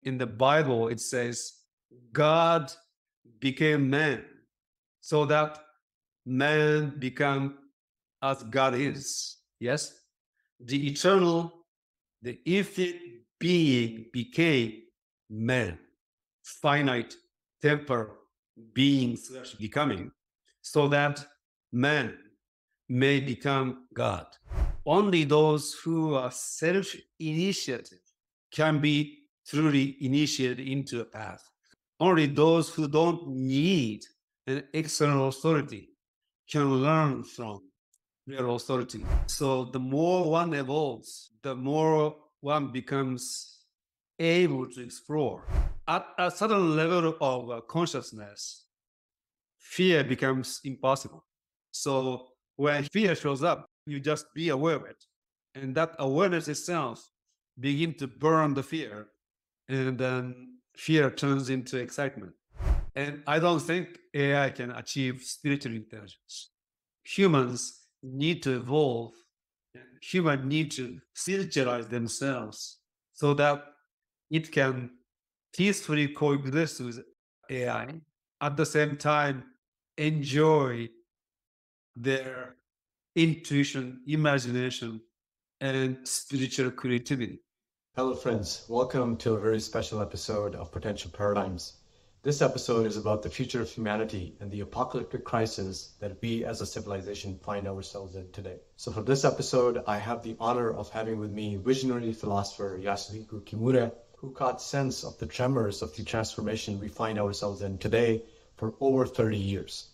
In the Bible, it says, God became man so that man become as God is. Yes? The eternal, the infinite being became man, finite, temporal being slash becoming, so that man may become God. Only those who are self-initiative can be truly initiated into a path. Only those who don't need an external authority can learn from their authority. So the more one evolves, the more one becomes able to explore. At a certain level of consciousness, fear becomes impossible. So when fear shows up, you just be aware of it. And that awareness itself begins to burn the fear. And then fear turns into excitement. And I don't think AI can achieve spiritual intelligence. Humans need to evolve. Humans need to spiritualize themselves so that it can peacefully coexist with AI, at the same time enjoy their intuition, imagination, and spiritual creativity. Hello, friends. Welcome to a very special episode of Potential Paradigms. This episode is about the future of humanity and the apocalyptic crisis that we as a civilization find ourselves in today. So for this episode, I have the honor of having with me visionary philosopher Yasuhiko Kimura, who caught sense of the tremors of the transformation we find ourselves in today for over 30 years.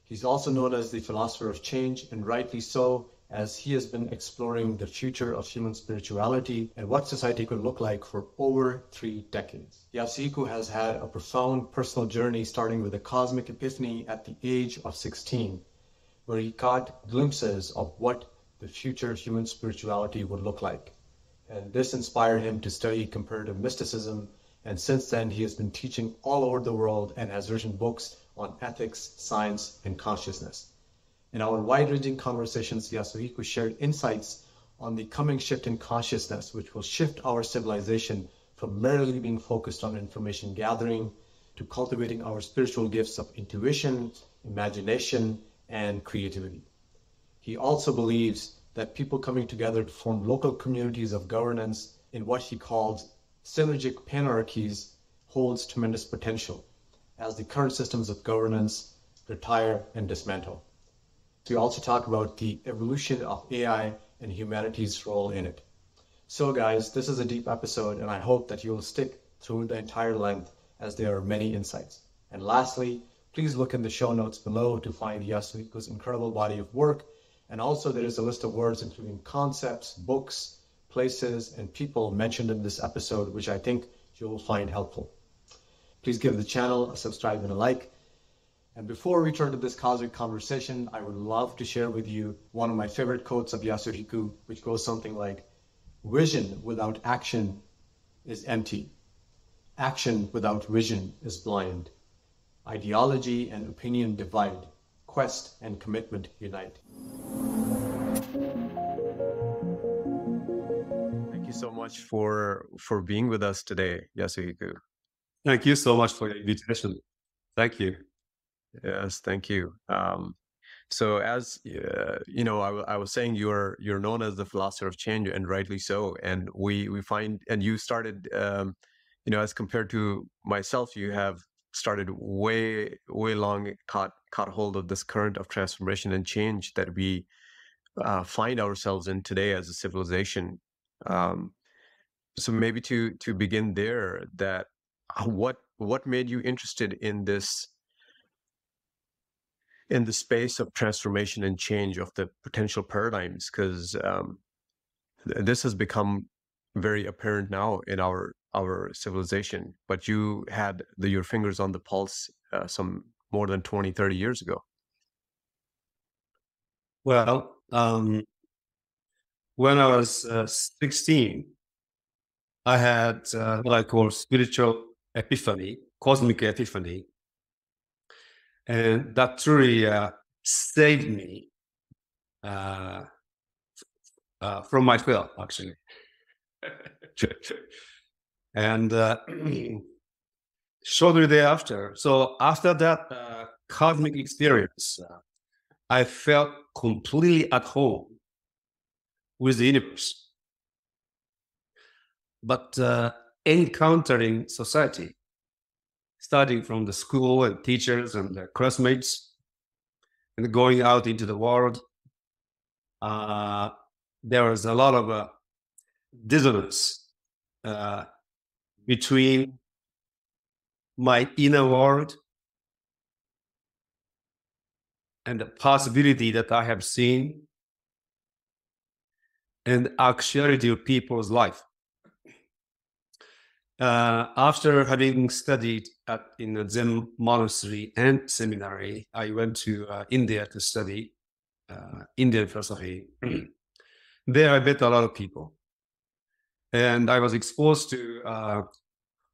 He's also known as the Philosopher of Change, and rightly so, as he has been exploring the future of human spirituality and what society could look like for over 3 decades. Yasuhiko has had a profound personal journey starting with a cosmic epiphany at the age of 16, where he caught glimpses of what the future human spirituality would look like. And this inspired him to study comparative mysticism, and since then he has been teaching all over the world and has written books on ethics, science, and consciousness. In our wide-ranging conversations, Yasuhiko shared insights on the coming shift in consciousness, which will shift our civilization from merely being focused on information gathering to cultivating our spiritual gifts of intuition, imagination, and creativity. He also believes that people coming together to form local communities of governance in what he calls synergic panarchies holds tremendous potential as the current systems of governance retire and dismantle. We also talk about the evolution of AI and humanity's role in it. So guys, this is a deep episode, and I hope that you will stick through the entire length as there are many insights. And lastly, please look in the show notes below to find Yasuhiko's incredible body of work. And also there is a list of words including concepts, books, places, and people mentioned in this episode, which I think you will find helpful. Please give the channel a subscribe and a like. And before we turn to this cosmic conversation, I would love to share with you one of my favorite quotes of Yasuhiko, which goes something like, "Vision without action is empty. Action without vision is blind. Ideology and opinion divide. Quest and commitment unite." Thank you so much for being with us today, Yasuhiko. Thank you so much for your invitation. Thank you. Yes, thank you. So as you know, I was saying you're known as the Philosopher of Change, and rightly so. And we find, and you started, as compared to myself, you have started way long, caught hold of this current of transformation and change that we find ourselves in today as a civilization. So maybe to begin there, that what made you interested in this? In the space of transformation and change of the potential paradigms, because this has become very apparent now in our civilization, but you had your fingers on the pulse some more than 20, 30 years ago. Well, when I was 16, I had what I call spiritual epiphany, cosmic epiphany. And that truly saved me from my fear, actually. And shortly thereafter, so after that cosmic experience, I felt completely at home with the universe. But encountering society, starting from the school and teachers and the classmates, and going out into the world, there was a lot of dissonance between my inner world and the possibility that I have seen and actuality of people's life. After having studied in a Zen monastery and seminary, I went to India to study Indian philosophy. There I met a lot of people. And I was exposed to,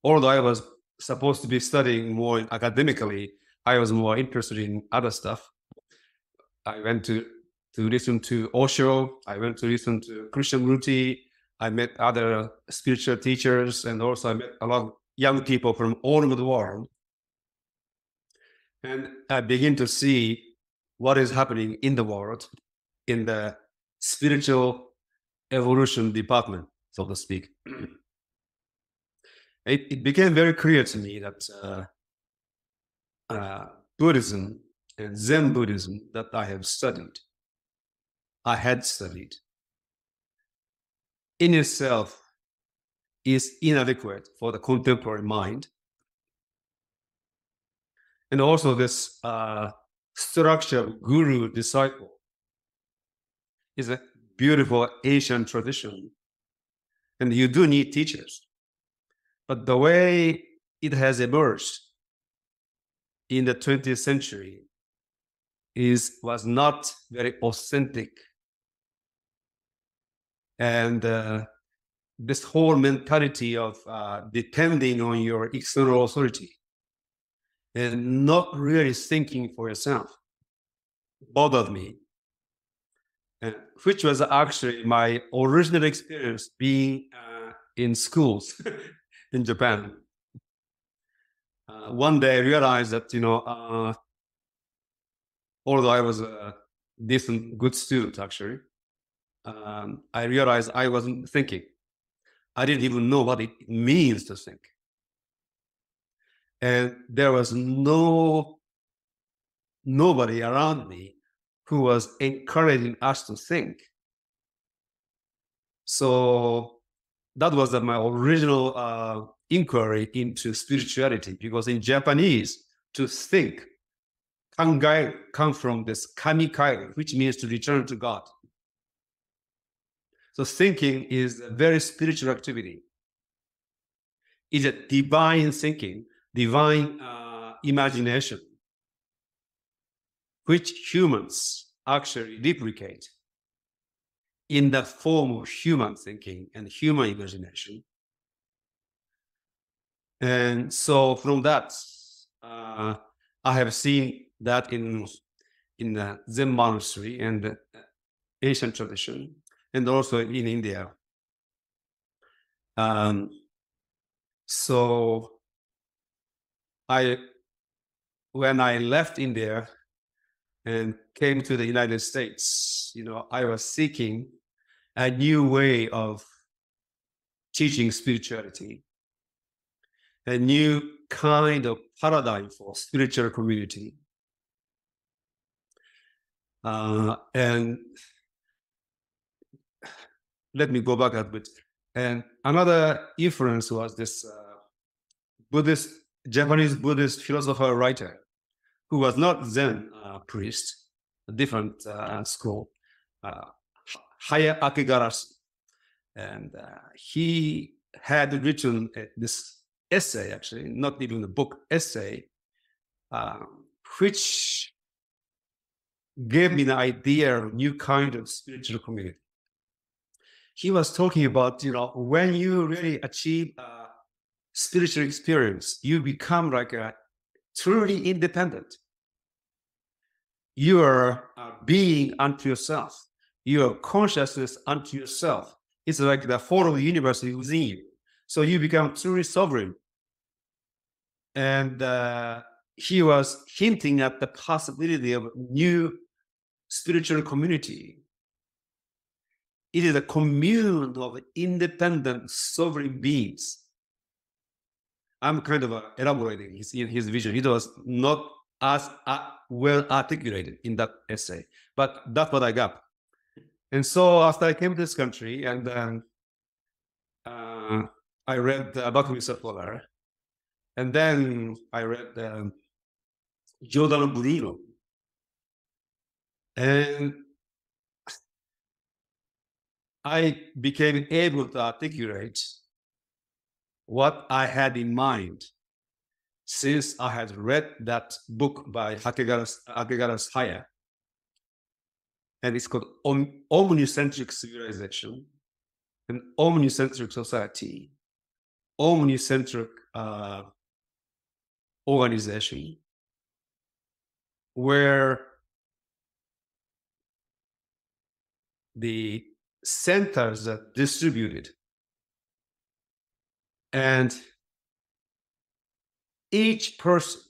although I was supposed to be studying more academically, I was more interested in other stuff. I went to listen to Osho. I went to listen to Krishnamurti. I met other spiritual teachers, and also I met a lot of young people from all over the world. And I begin to see what is happening in the world in the spiritual evolution department, so to speak. It became very clear to me that Buddhism and Zen Buddhism that I had studied, in itself is inadequate for the contemporary mind. And also this structure of guru-disciple is a beautiful Asian tradition. And you do need teachers. But the way it has emerged in the 20th century was not very authentic. And this whole mentality of depending on your external authority and not really thinking for yourself bothered me, which was actually my original experience being in schools in Japan. One day I realized that, although I was a decent, good student, actually, I realized I wasn't thinking. I didn't even know what it means to think. And there was nobody around me who was encouraging us to think. So that was my original inquiry into spirituality, because in Japanese, to think, kangai, comes from this kamikairu, which means to return to God. So thinking is a very spiritual activity. It's a divine thinking, divine imagination, which humans actually replicate in the form of human thinking and human imagination. And so from that, I have seen that in the Zen monastery and the Asian tradition, and also in India. So when I left India and came to the United States, I was seeking a new way of teaching spirituality, a new kind of paradigm for spiritual community. And let me go back a bit. And another influence was this Japanese Buddhist philosopher writer, who was not Zen priest, a different school, Haya Akegarashi. And he had written this essay, actually, not even a book, essay, which gave me the idea of a new kind of spiritual community. He was talking about, when you really achieve a spiritual experience, you become like a truly independent. You are being unto yourself. Your consciousness unto yourself. It's like the whole of the universe within you. So you become truly sovereign. And he was hinting at the possibility of a new spiritual community. It is a commune of independent, sovereign beings. I'm kind of elaborating his vision. It was not as well articulated in that essay, but that's what I got. And so after I came to this country, and then I read about Philosopher, and then I read Giordano Bruno, and I became able to articulate what I had in mind since I had read that book by Hakegara Haya. And it's called Omnicentric Civilization, an Omnicentric Society, Omnicentric organization, where the centers are distributed and each person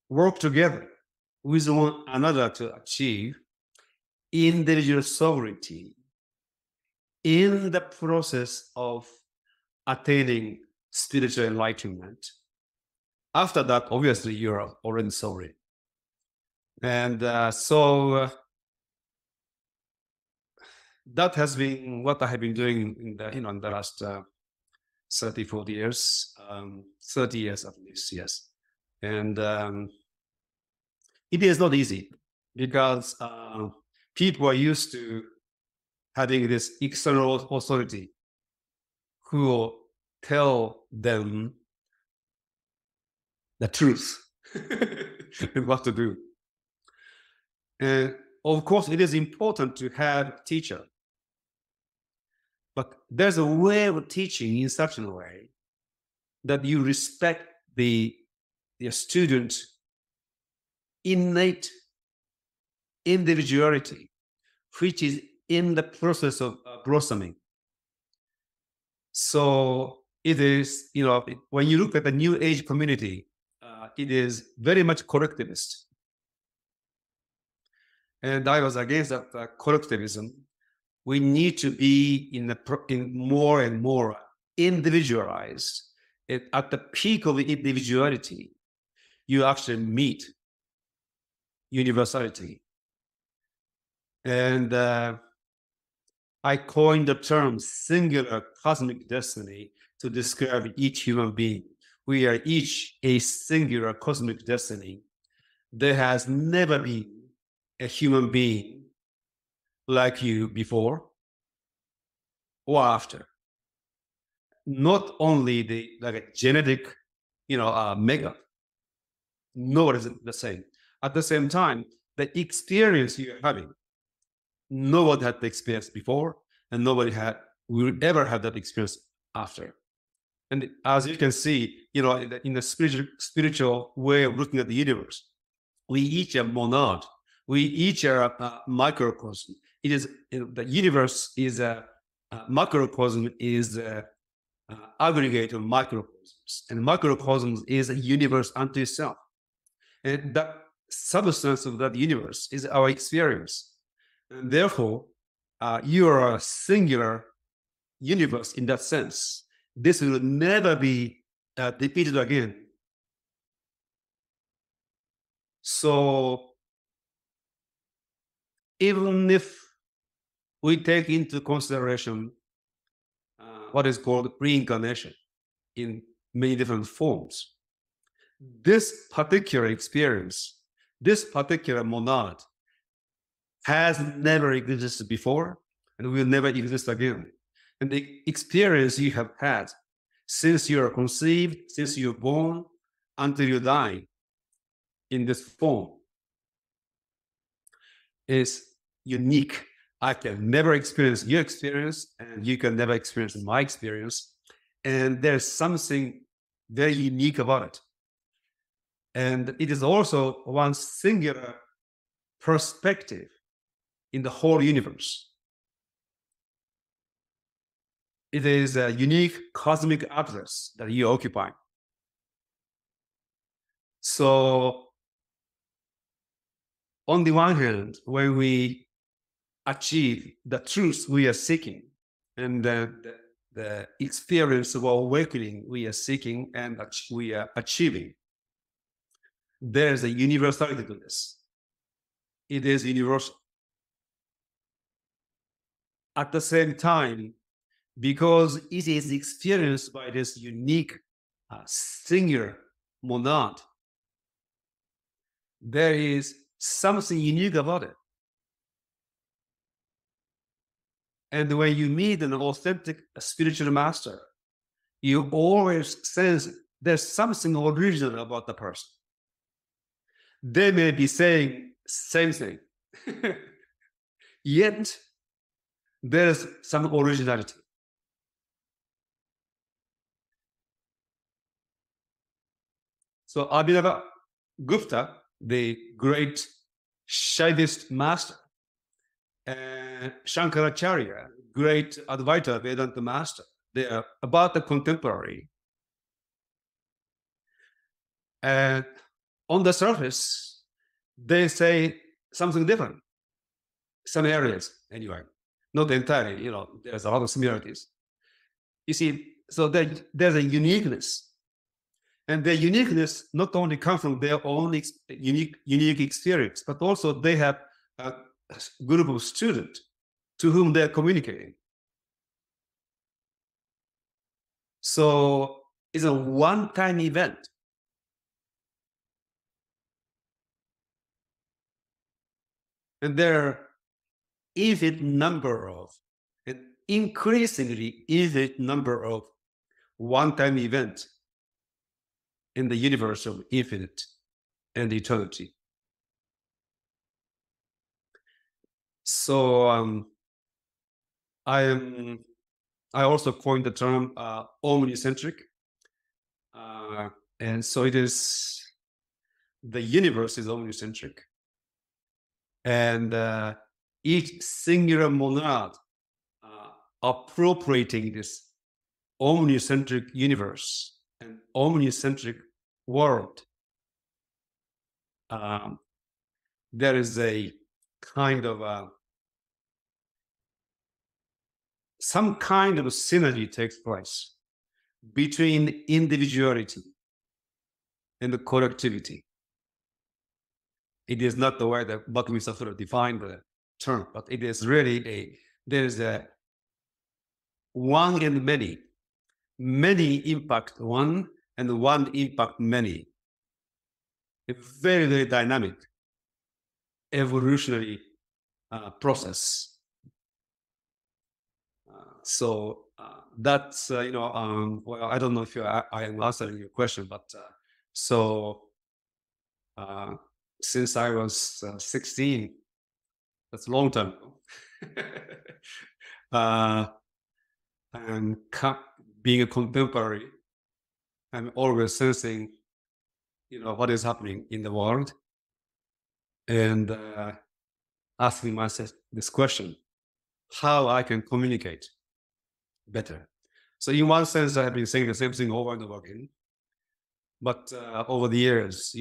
work together with one another to achieve individual sovereignty in the process of attaining spiritual enlightenment. After that, obviously, you're already sovereign. And so that has been what I have been doing in the last 30, 40 years, 30 years at least, yes. And it is not easy because people are used to having this external authority who will tell them the truth and what to do. And of course, it is important to have a teacher. But there's a way of teaching in such a way that you respect the student's innate individuality, which is in the process of blossoming. So it is, when you look at the New Age community, it is very much collectivist. And I was against that collectivism. We need to be in more and more individualized. At the peak of individuality, you actually meet universality. And I coined the term singular cosmic destiny to describe each human being. We are each a singular cosmic destiny. There has never been a human being like you before or after. Not only the genetic, makeup, nobody is the same. At the same time, the experience you're having, nobody had the experience before, and nobody will ever have that experience after. And as you can see, in the spiritual way of looking at the universe, we each are monad. We each are a microcosm. It is the universe is a macrocosm is the aggregate of microcosms, and microcosms is a universe unto itself. And that substance of that universe is our experience. And therefore, you are a singular universe in that sense. This will never be repeated again. So, even if we take into consideration what is called reincarnation in many different forms, this particular experience, this particular monad has never existed before and will never exist again. And the experience you have had since you are conceived, since you're born, until you die in this form is unique. I can never experience your experience, and you can never experience my experience. And there's something very unique about it. And it is also one singular perspective in the whole universe. It is a unique cosmic address that you occupy. So on the one hand, when we achieve the truth we are seeking and the experience of awakening we are seeking and we are achieving, there's a universality to this. It is universal. At the same time, because it is experienced by this unique singular monad, there is something unique about it. And when you meet an authentic spiritual master, you always sense there's something original about the person. They may be saying same thing, yet there's some originality. So Abhinava Gupta, the great Shaivist master, and Shankaracharya, great Advaita Vedanta master, they are about the contemporary. And on the surface, they say something different. Some areas, anyway, not entirely. There's a lot of similarities. You see, so there's a uniqueness. And their uniqueness not only comes from their own unique experience, but also they have a group of students to whom they're communicating. So it's a one-time event. And there are an increasingly infinite number of one-time events in the universe of infinite and eternity. So I also coined the term omnicentric, and so it is the universe is omnicentric, and each singular monad appropriating this omnicentric universe and omnicentric world. There is a kind of some kind of a synergy takes place between individuality and the collectivity. It is not the way that Bhaktivinoda sort of defined the term, but it is really there is a one and many impact one and one impact many. A very, very dynamic evolutionary process. So that's, well, I don't know if I am answering your question, but since I was 16, that's a long time ago, and being a contemporary, I'm always sensing, what is happening in the world, and asking myself this question, how I can communicate better. So in one sense, I have been saying the same thing over and over again, but over the years,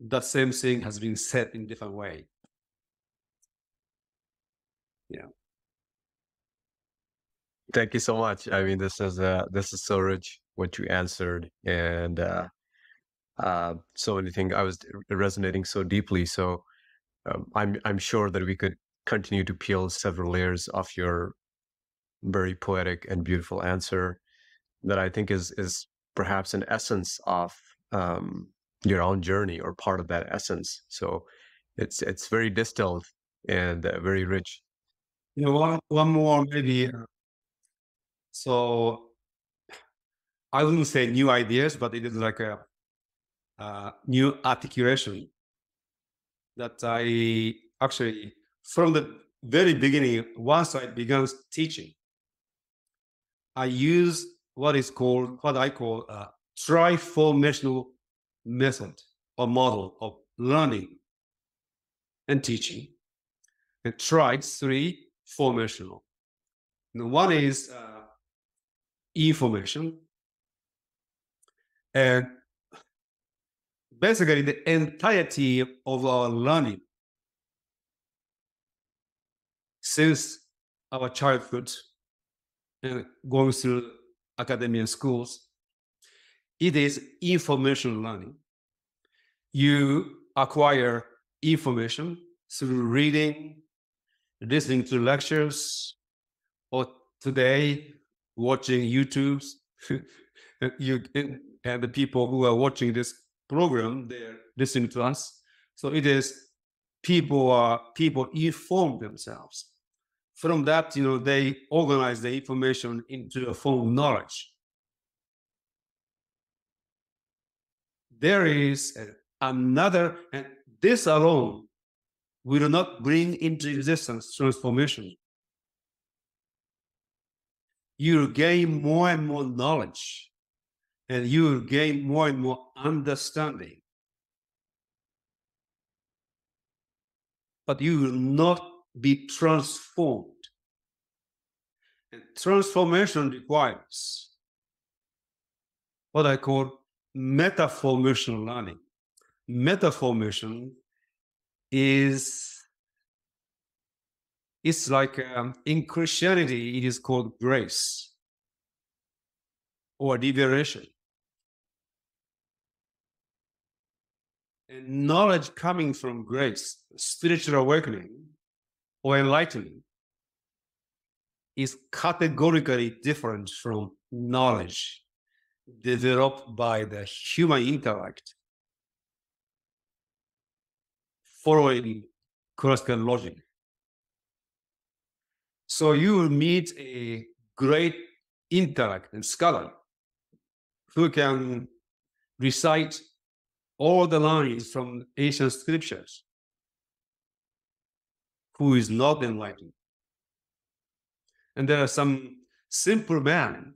that same thing has been said in different way. Yeah. Thank you so much. I mean, this is so rich what you answered, and so many things. I was resonating so deeply. So I'm sure that we could continue to peel several layers of your very poetic and beautiful answer that I think is perhaps an essence of your own journey or part of that essence. So it's very distilled and very rich. One more maybe. So I wouldn't say new ideas, but it is like a new articulation that I actually, from the very beginning, once I began teaching, I use what I call a triformational method or model of learning and teaching. And tri, three, formational. One is information, and basically the entirety of our learning since our childhood and going through academia schools, it is information learning. You acquire information through reading, listening to lectures, or today watching YouTubes. And the people who are watching this program, they're listening to us. So it is people inform themselves. From that, they organize the information into a form of knowledge. There is another, and this alone will not bring into existence transformation. You gain more and more knowledge, and you gain more and more understanding. But you will not be transformed. And transformation requires what I call metaformational learning. Metaformation is, it's like in Christianity, it is called grace or liberation. And knowledge coming from grace, spiritual awakening or enlightenment, is categorically different from knowledge developed by the human intellect following classical logic. So you will meet a great intellect and scholar who can recite all the lines from ancient scriptures, who is not enlightened. And there are some simple man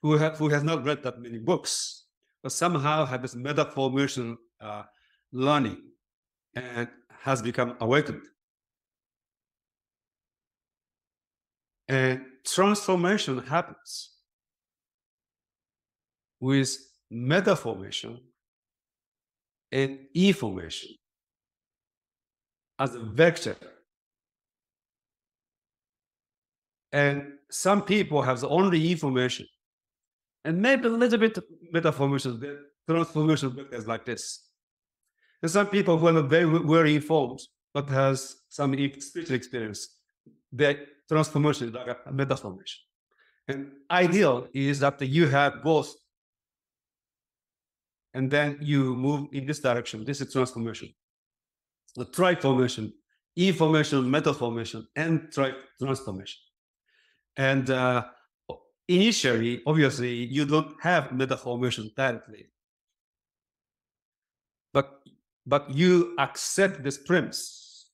who has not read that many books, but somehow have this metaformation learning and has become awakened. And transformation happens with metaformation and information as a vector. And some people have only information and maybe a little bit metaformation, the transformation vectors like this. And some people who are not very informed but has some spiritual experience, their transformation is like a metaformation. And ideal is that you have both, and then you move in this direction. This is transformation. The triformation, information, metaformation, and transformation. And initially, obviously, you don't have metaformation directly, but you accept this premise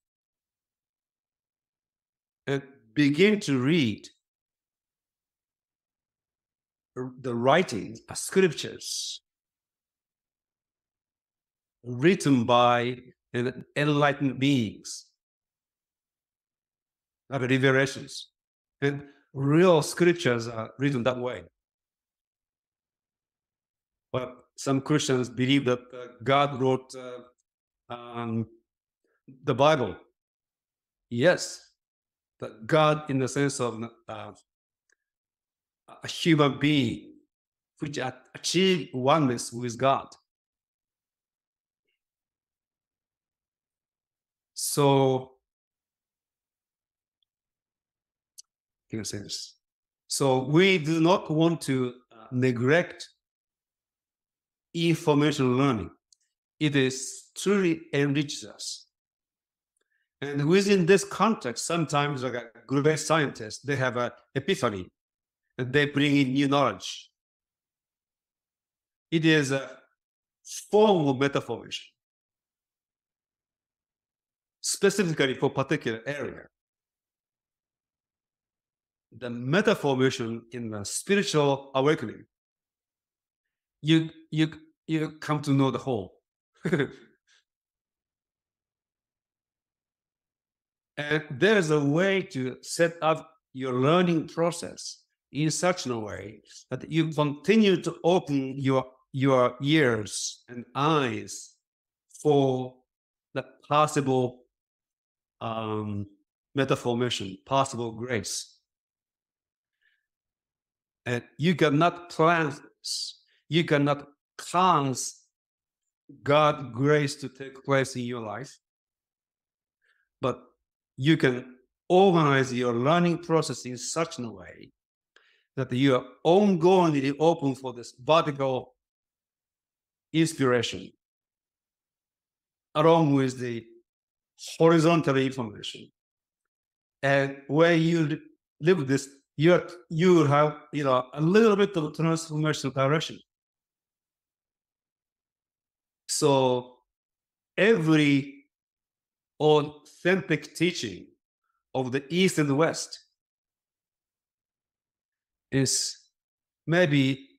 and begin to read the writings, scriptures written by enlightened beings, like revelations. And real scriptures are written that way. But some Christians believe that God wrote the Bible. Yes, but God in the sense of a human being which achieved oneness with God. So, can I say this? So we do not want to neglect information learning. It is truly enriches us. And within this context, sometimes like a great scientist, they have an epiphany and they bring in new knowledge. It is a form of metaformation, specifically for particular area. The metaformation in the spiritual awakening, you come to know the whole. And there's a way to set up your learning process in such a way that you continue to open your ears and eyes for the possible metaformation, possible grace. And you cannot plan this. You cannot cause God's grace to take place in your life, but you can organize your learning process in such a way that you are ongoingly open for this vertical inspiration along with the horizontal information. And when you live this, you have a little bit of transformational direction. So every authentic teaching of the East and the West is maybe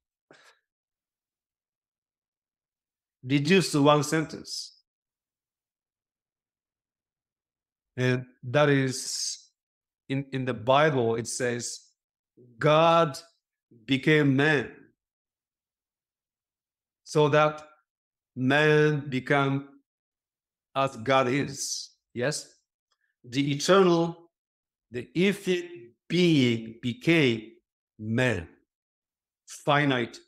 reduced to one sentence. And that is in the Bible, it says, God became man so that man become as God is. Yes? The eternal, the infinite being became man. Finite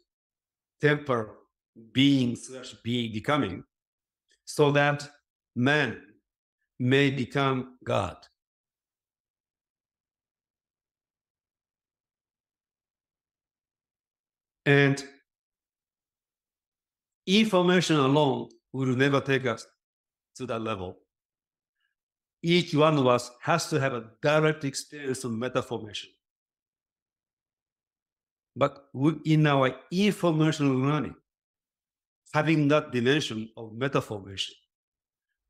temper being / being becoming, so that man may become God. And information alone will never take us to that level. Each one of us has to have a direct experience of metaformation. But in our informational learning, having that dimension of metaformation,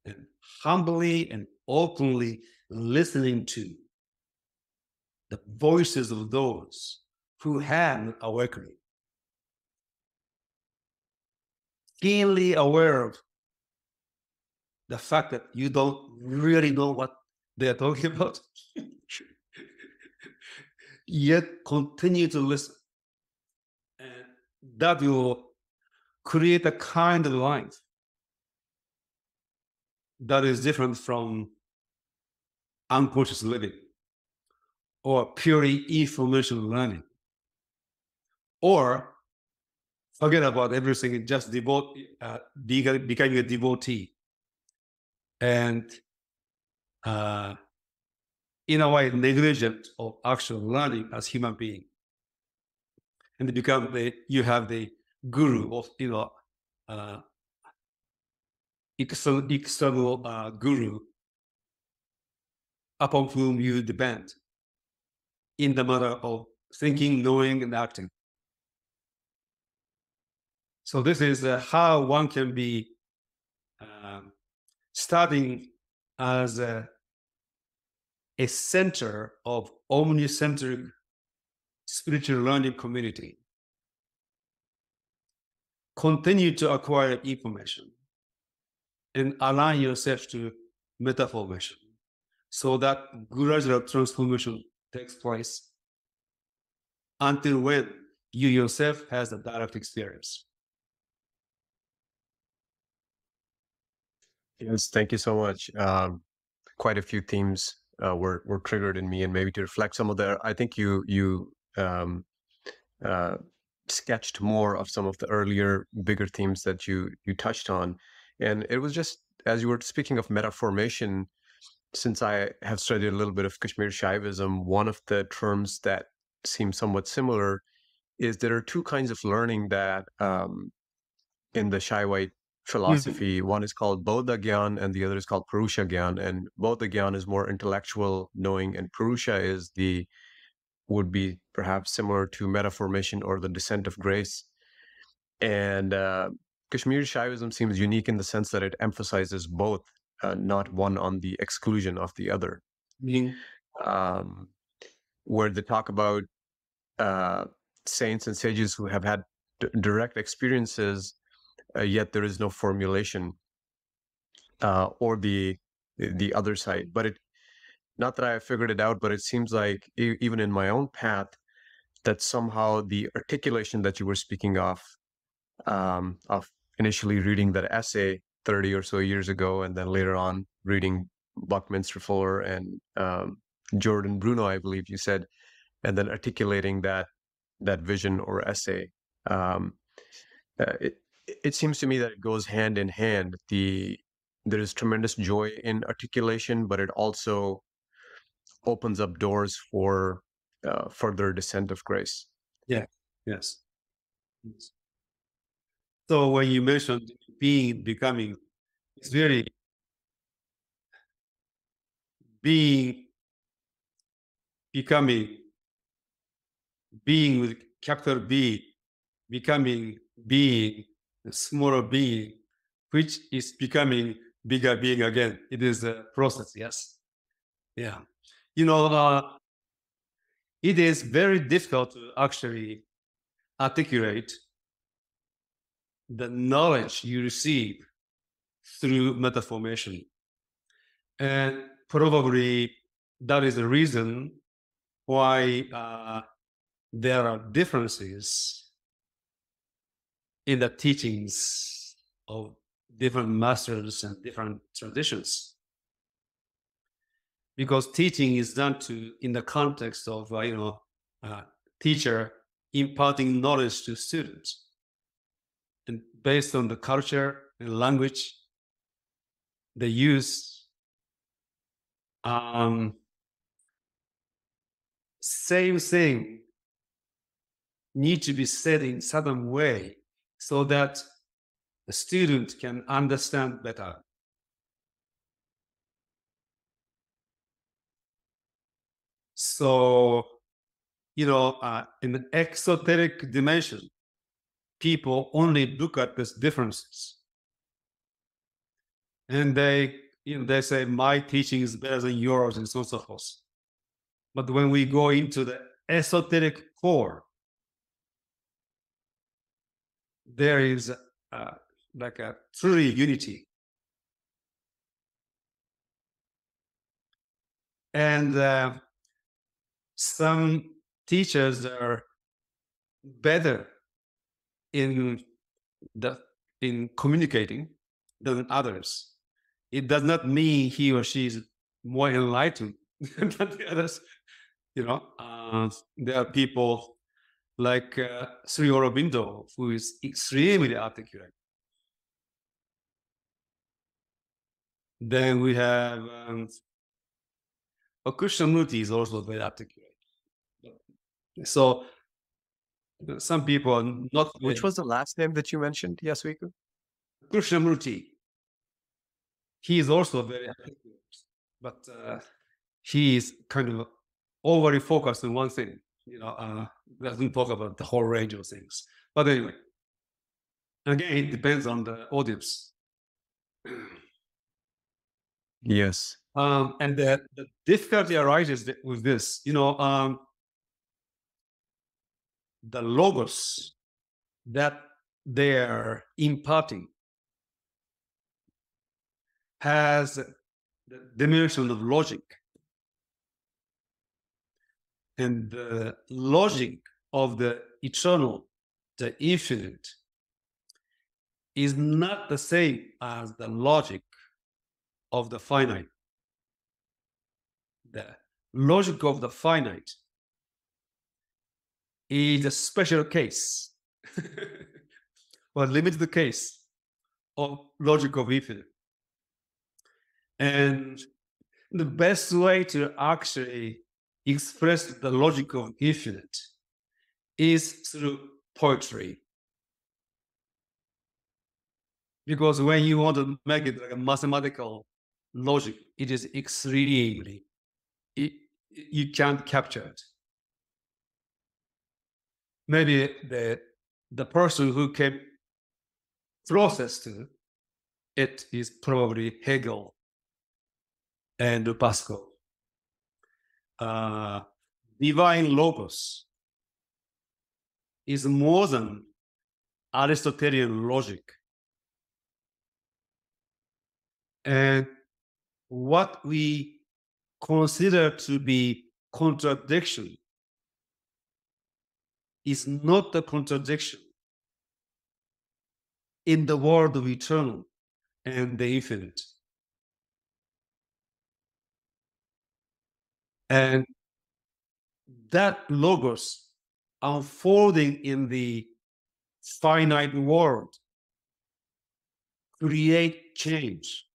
and humbly and openly listening to the voices of those who have awakening, keenly aware of the fact that you don't really know what they're talking about, yet continue to listen. And that will create a kind of life that is different from unconscious living or purely information learning, or forget about everything and just becoming a devotee and in a way negligent of actual learning as human being, and you have the guru of external guru upon whom you depend in the matter of thinking, knowing, and acting. So this is how one can be starting as a center of omnicentric spiritual learning community. Continue to acquire information and align yourself to metaformation so that gradual transformation takes place until when you yourself has a direct experience. Yes, thank you so much. Quite a few themes were triggered in me, and maybe to reflect some of the. I think you sketched more of some of the earlier, bigger themes that you touched on, and it was just as you were speaking of metaformation. Since I have studied a little bit of Kashmiri Shaivism, one of the terms that seems somewhat similar is there are two kinds of learning that in the Shaivite philosophy. One is called Bodha Gyan and the other is called Purusha Gyan. And Bodha Gyan is more intellectual knowing, and Purusha would be perhaps similar to metaformation or the descent of grace. And Kashmiri Shaivism seems unique in the sense that it emphasizes both, not one on the exclusion of the other. Where they talk about saints and sages who have had direct experiences, yet there is no formulation, or the other side. But not that I figured it out, but it seems like even in my own path, that somehow the articulation that you were speaking of initially reading that essay 30 or so years ago, and then later on reading Buckminster Fuller and Jordan Bruno, I believe you said, and then articulating that vision or essay. It seems to me that it goes hand in hand. There is tremendous joy in articulation, but it also opens up doors for further descent of grace. Yeah. Yes. So when you mentioned being, becoming, it's really being, becoming, being with capital B, becoming being, a smaller being, which is becoming bigger being again. It is a process, yes. Yeah. You know, it is very difficult to actually articulate the knowledge you receive through meta formation. And probably that is the reason why there are differences in the teachings of different masters and different traditions. Because teaching is done in the context of, teacher imparting knowledge to students. And based on the culture and language they use, same thing need to be said in certain way so that the student can understand better. So, in an exoteric dimension, people only look at these differences. And they say, my teaching is better than yours, and so on and so forth. But when we go into the esoteric core, there is like a truly unity. And some teachers are better in communicating than others. It does not mean he or she is more enlightened than the others. There are people like Sri Aurobindo, who is extremely articulate. Then we have Krishnamurti is also very articulate. So some people are not. Which was the last name that you mentioned, Yasuhiko? Krishnamurti. He is also very articulate, but he is kind of overly focused on one thing. Doesn't talk about the whole range of things. But anyway, again, it depends on the audience. Yes. And the difficulty arises with this. The logos that they're imparting has the dimension of logic. And the logic of the eternal, the infinite, is not the same as the logic of the finite. The logic of the finite is a special case, or limited case of logic of infinite. And the best way to actually express the logic of infinite is through poetry. Because when you want to make it like a mathematical logic, it is extremely, you can't capture it. Maybe the person who came closest to it is probably Hegel and Pascal. Divine logos is more than Aristotelian logic. And what we considered to be contradiction is not a contradiction in the world of eternal and the infinite. And that logos unfolding in the finite world create change.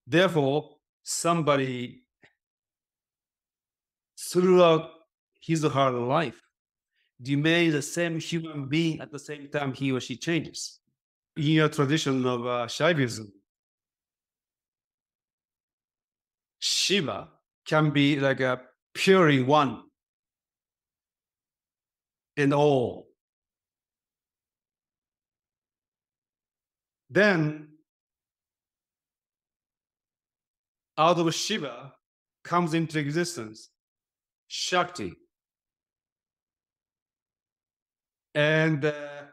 Therefore, somebody throughout his or her life remains the same human being at the same time he or she changes. In a tradition of Shaivism, Shiva can be like a purely one and all. Then, out of Shiva comes into existence Shakti. And the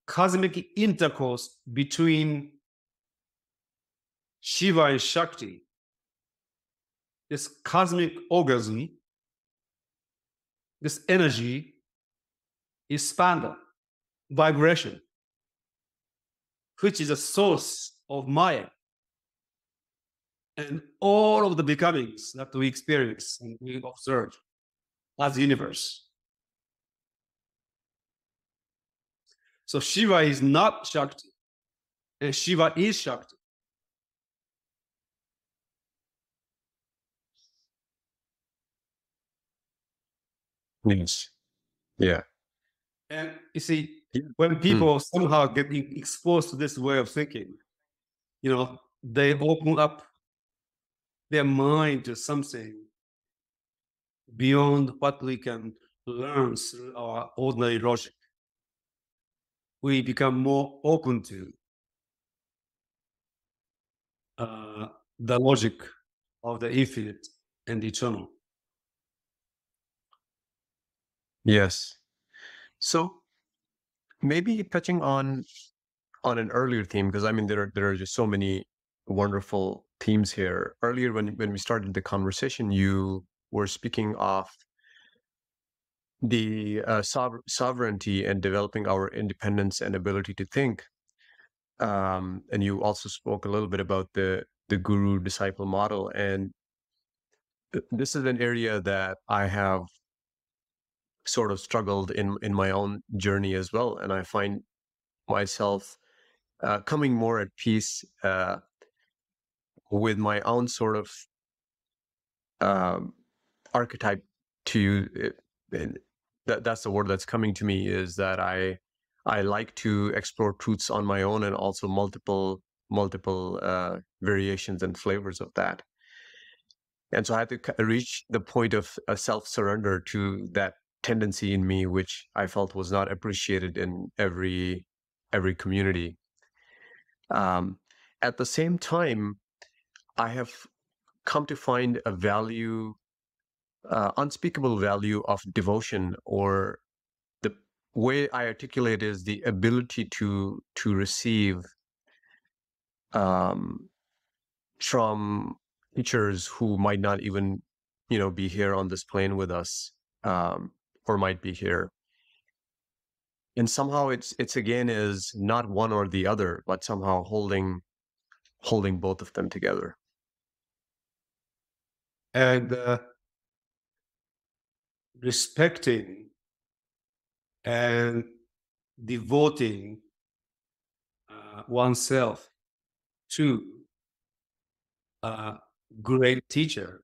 cosmic intercourse between Shiva and Shakti, this cosmic orgasm, this energy is spanda, vibration, which is a source of Maya. And all of the becomings that we experience and we observe as the universe. So Shiva is not Shakti, and Shiva is Shakti. Yes. Yeah. And you see, when people somehow get exposed to this way of thinking, they open up their mind to something beyond what we can learn through our ordinary logic. We become more open to the logic of the infinite and eternal. Yes. So maybe touching on an earlier theme, because I mean there are just so many wonderful themes here. Earlier when we started the conversation, you were speaking of the sovereignty and developing our independence and ability to think. And you also spoke a little bit about the guru disciple model, and this is an area that I have sort of struggled in my own journey as well, and I find myself coming more at peace with my own sort of archetype to you. That's the word that's coming to me, is that I like to explore truths on my own, and also multiple variations and flavors of that. And so I had to reach the point of a self-surrender to that tendency in me, which I felt was not appreciated in every community. At the same time, I have come to find a value, unspeakable value of devotion, or the way I articulate is the ability to receive from teachers who might not even, be here on this plane with us, or might be here. And somehow it's again is not one or the other, but somehow holding both of them together. And respecting and devoting oneself to a great teacher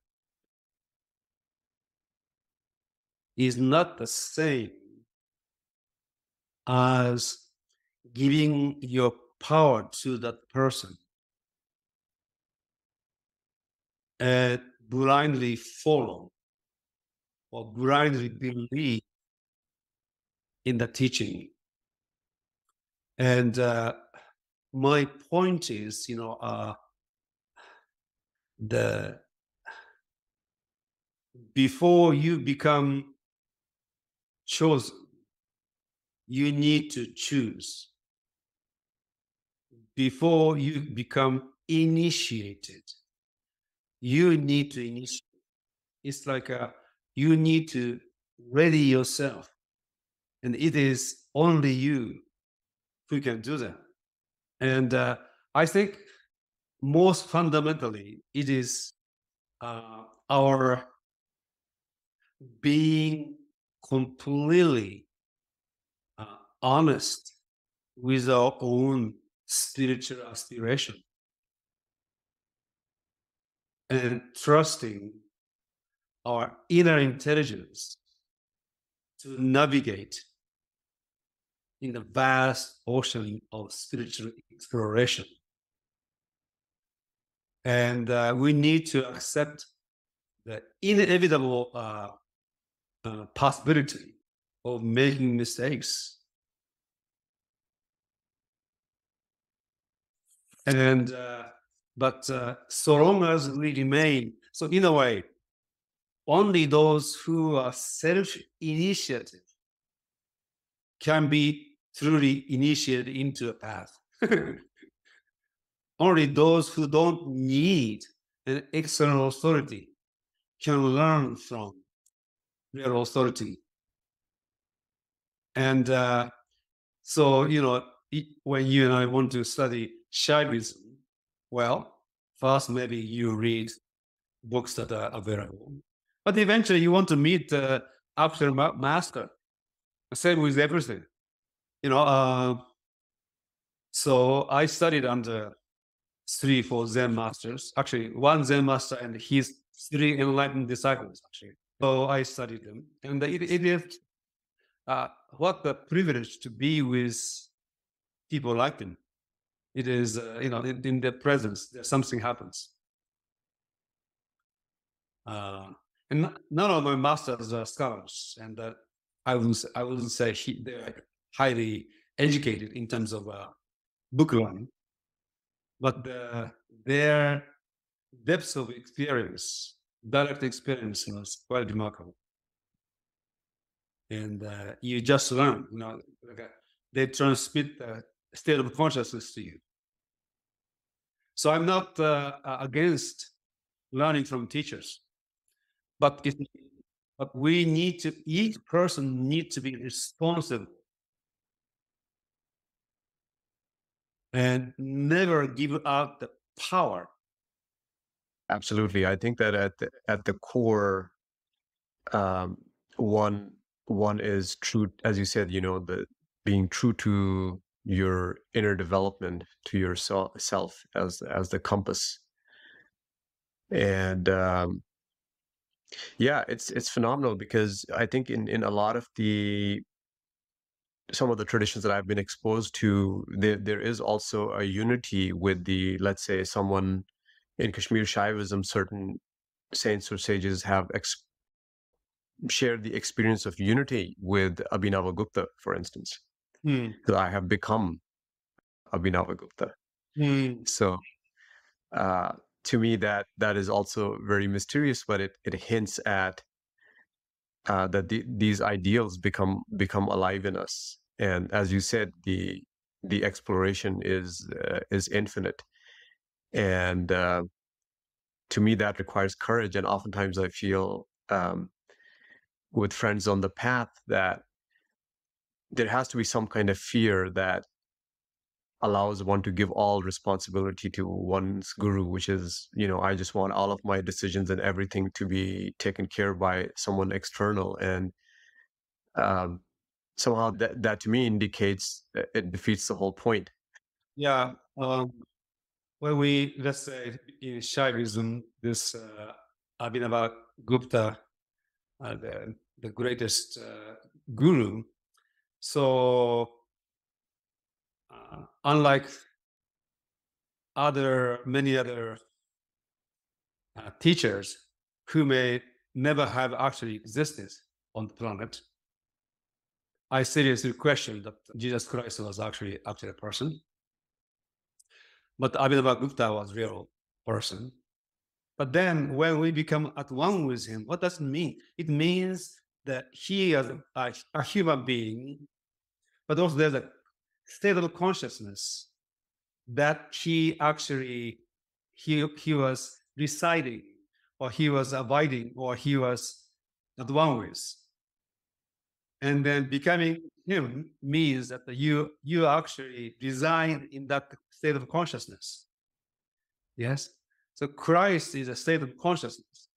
is not the same as giving your power to that person and blindly follow or blindly believe in the teaching. And my point is, before you become chosen, you need to choose. Before you become initiated. You need to initiate. It's like you need to ready yourself. And it is only you who can do that. And I think most fundamentally, it is our being completely honest with our own spiritual aspiration and trusting our inner intelligence to navigate in the vast ocean of spiritual exploration. And we need to accept the inevitable possibility of making mistakes. And but so long as we remain, so in a way, only those who are self-initiative can be truly initiated into a path. Only those who don't need an external authority can learn from real authority. And so, when you and I want to study Shaivism, well, first maybe you read books that are available, but eventually you want to meet the actual master. Same with everything, so I studied under 3-4 Zen masters, actually one Zen master and his 3 enlightened disciples, actually. So I studied them, and it is what a privilege to be with people like them. It is, in their presence, something happens. And none of my masters are scholars, and I wouldn't say they're highly educated in terms of book learning, but their depth of experience, direct experience, was quite remarkable. And you just learn, they transmit the state of consciousness to you. So I'm not against learning from teachers, but we need to, each person needs to be responsible and never give out the power. Absolutely. I think that at the core, one is true, as you said, the being true to your inner development, to your self as the compass. And yeah, it's phenomenal, because I think in a lot of some of the traditions that I've been exposed to, there is also a unity with let's say, someone in Kashmir Shaivism, certain saints or sages have shared the experience of unity with Abhinavagupta, for instance. So I have become Abhinavagupta. So to me, that is also very mysterious, but it hints at that these ideals become alive in us. And as you said, the exploration is infinite, and to me that requires courage. And oftentimes I feel with friends on the path that there has to be some kind of fear that allows one to give all responsibility to one's guru, which is, I just want all of my decisions and everything to be taken care of by someone external. And somehow that to me indicates it defeats the whole point. Yeah. When let's say in Shaivism, this Abhinavagupta, the greatest guru. So unlike many other teachers who may never have actually existed on the planet, I seriously question that Jesus Christ was actually a person. But Abhinavagupta was a real person. But then when we become at one with him, what does it mean? It means that he is a human being, but also there's a state of consciousness that he actually he was residing, or he was abiding, or he was at one with. And then becoming him means that you actually reside in that state of consciousness. Yes. So Christ is a state of consciousness,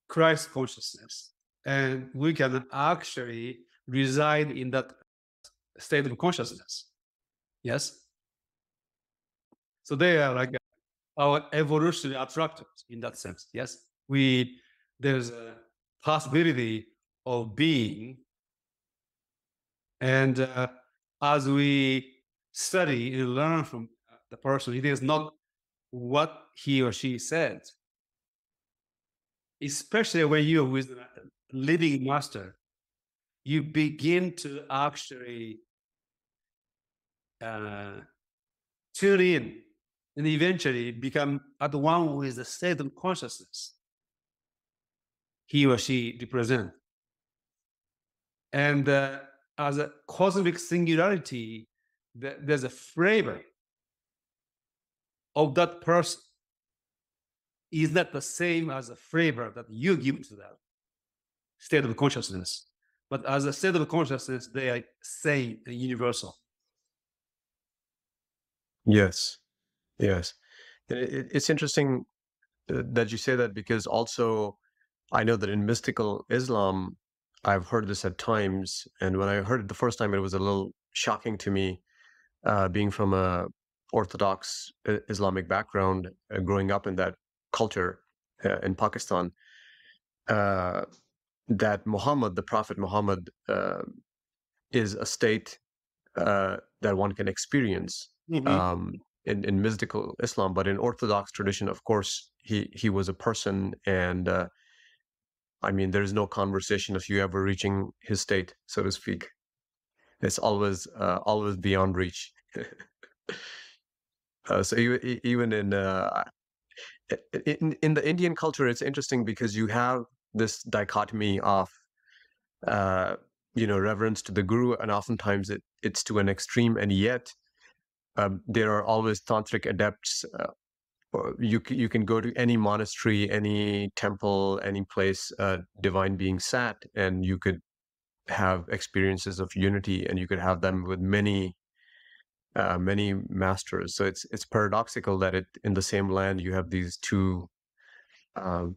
Christ consciousness. And we can actually reside in that state of consciousness. Yes. So they are like our evolutionary attractors in that sense. Yes. There's a possibility of being. And as we study and learn from the person, it is not what he or she said, especially when you're with a living master, you begin to actually tune in and eventually become at one with the state of consciousness he or she represents. And as a cosmic singularity, there's a flavor of that person is not the same as the flavor that you give to that state of consciousness. But as a state of consciousness, they are same and universal. Yes. Yes. It's interesting that you say that, because also I know that in mystical Islam, I've heard this at times. And when I heard it the first time, it was a little shocking to me, being from a Orthodox Islamic background, growing up in that culture in Pakistan, that Muhammad, the Prophet Muhammad, is a state that one can experience in mystical Islam. But in Orthodox tradition, of course, he was a person, and I mean, there is no conversation of you ever reaching his state, so to speak. It's always beyond reach. So even in the Indian culture, it's interesting because you have this dichotomy of reverence to the guru, and oftentimes it's to an extreme, and yet there are always tantric adepts. You can go to any monastery, any temple, any place divine being sat, and you could have experiences of unity, and you could have them with many masters. So it's paradoxical that in the same land you have these two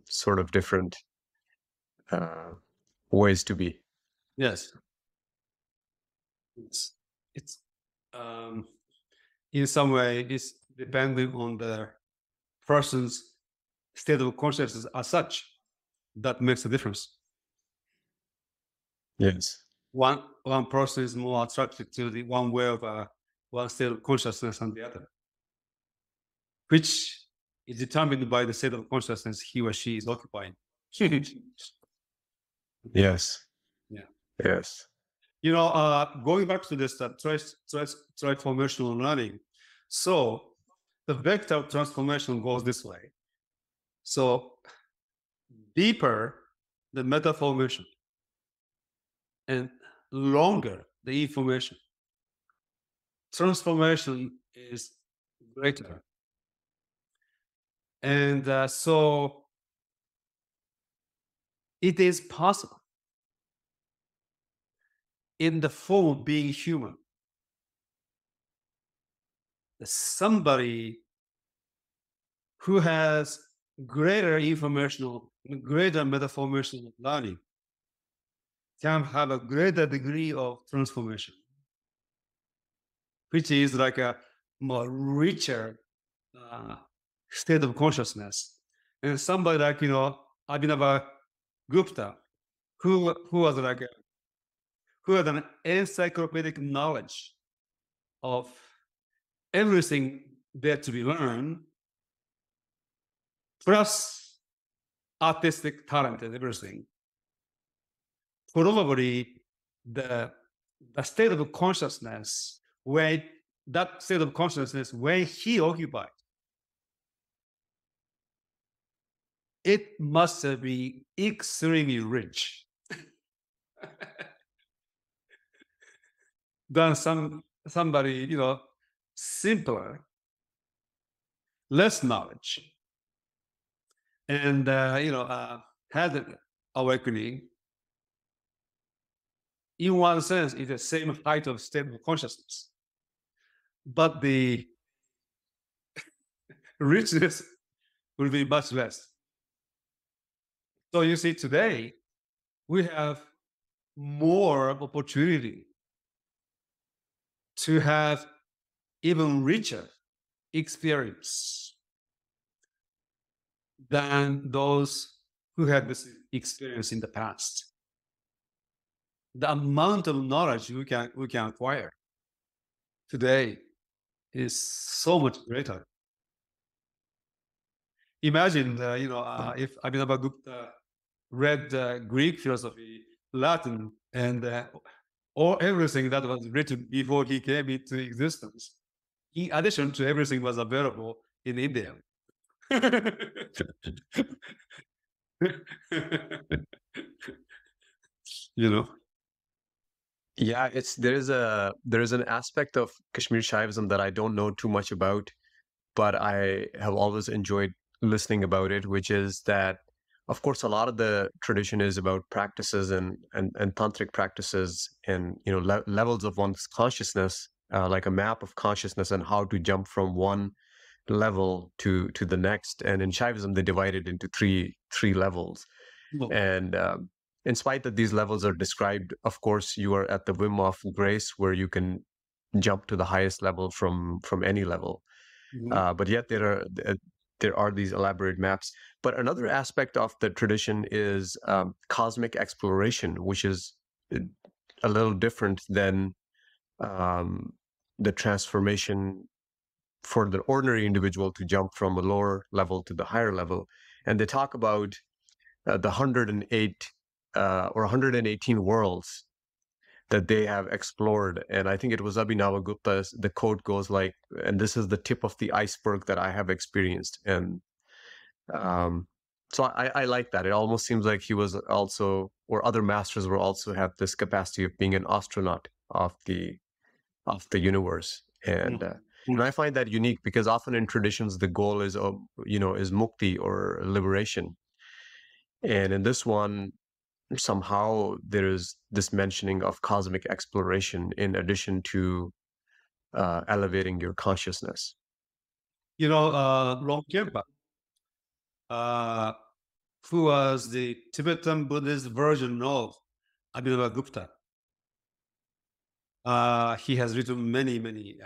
sort of different ways to be. Yes. It's in some way it's depending on the person's state of consciousness as such that makes a difference. Yes. One person is more attracted to the one way of one state of consciousness than the other, which is determined by the state of consciousness he or she is occupying. Yes. Yeah. Yes. Going back to this transformational learning, so the vector of transformation goes this way. So deeper the meta formation and longer the information, transformation is greater. And so it is possible in the form of being human, that somebody who has greater informational, greater metaformational learning can have a greater degree of transformation, which is like a more richer state of consciousness. And somebody like, Abhinava Gupta, who had an encyclopedic knowledge of everything there to be learned, plus artistic talent and everything. Probably the state of consciousness where he occupied, it must be extremely rich than somebody, simpler. less knowledge, and had an awakening. In one sense, it's the same height of stable consciousness, but the richness will be much less. So you see, today we have more opportunity to have even richer experience than those who had this experience in the past. The amount of knowledge we can acquire today is so much greater. Imagine, if Abhinavagupta read Greek philosophy, Latin, and or everything that was written before he came into existence, in addition to everything was available in India. you know Yeah, there is an aspect of Kashmir Shaivism that I don't know too much about, but I have always enjoyed listening about it, which is that, of course, a lot of the tradition is about practices and tantric practices and levels of one's consciousness, like a map of consciousness and how to jump from one level to the next. And in Shaivism, they divide it into three levels. And in spite that these levels are described, of course, you are at the whim of grace, where you can jump to the highest level from any level. But yet there are these elaborate maps. But another aspect of the tradition is cosmic exploration, which is a little different than the transformation for the ordinary individual to jump from a lower level to the higher level. And they talk about the 108 or 118 worlds that they have explored. And I think it was Abhinavagupta's, the quote goes like, and this is the tip of the iceberg that I have experienced. And so I like that. It almost seems like he was also, or other masters were also have this capacity of being an astronaut of the universe. And I find that unique, because often in traditions the goal is is mukti, or liberation. And in this one, somehow there is this mentioning of cosmic exploration in addition to elevating your consciousness. Longkempa, who was the Tibetan Buddhist version of Abhinavagupta. He has written many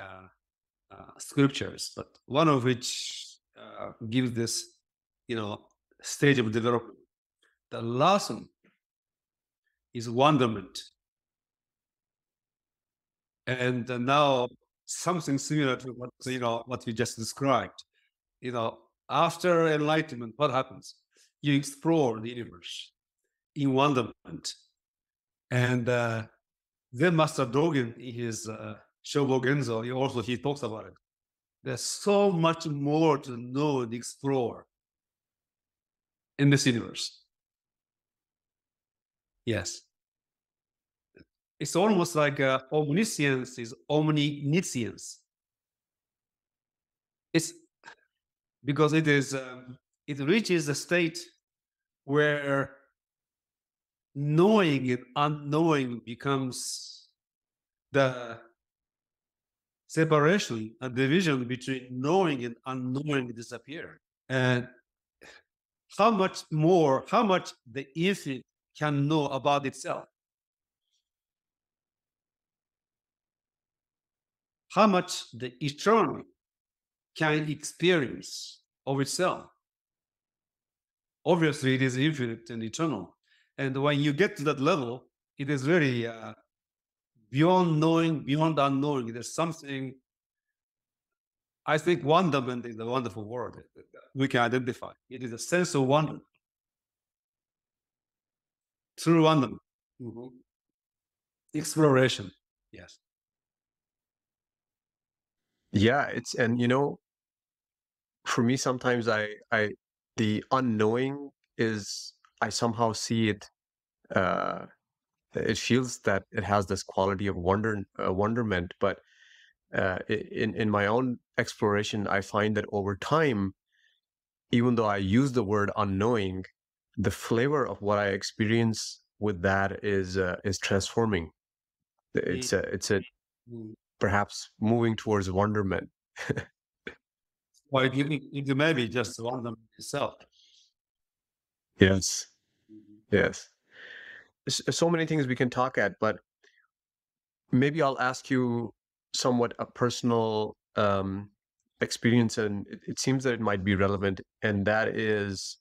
scriptures, but one of which gives this, stage of development. The last one is wonderment, and now something similar to what we just described. After enlightenment, what happens? You explore the universe in wonderment, and then Master Dogen, in his Shobo Genzo, he talks about it. There's so much more to know and explore in this universe. Yes. It's almost like omniscience is omniscience. It's because it is it reaches a state where knowing and unknowing becomes the separation and division between knowing and unknowing disappear. And how much the infinite can know about itself? How much the eternal can experience of itself? Obviously, it is infinite and eternal. And when you get to that level, it is really beyond knowing, beyond unknowing. There's something, I think wonderment is a wonderful word we can identify. It is a sense of wonder. True wonderment. Exploration. Yes. Yeah, for me, sometimes the unknowing is, I somehow see it, it feels that it has this quality of wonderment, but in my own exploration, I find that over time, even though I use the word unknowing, the flavor of what I experience with that is transforming. It's a perhaps moving towards wonderment. Well, it may be just wonder itself. Yes, yes. So many things we can talk at, but maybe I'll ask you somewhat a personal experience, and it seems that it might be relevant, and that is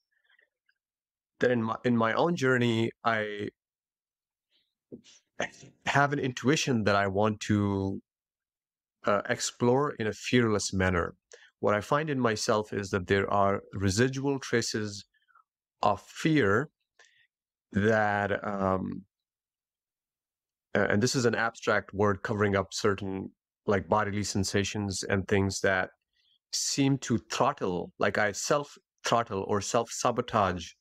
that in my own journey, I have an intuition that I want to explore in a fearless manner. What I find in myself is that there are residual traces of fear that, and this is an abstract word covering up certain like bodily sensations and things that seem to throttle, like I self-throttle or self-sabotage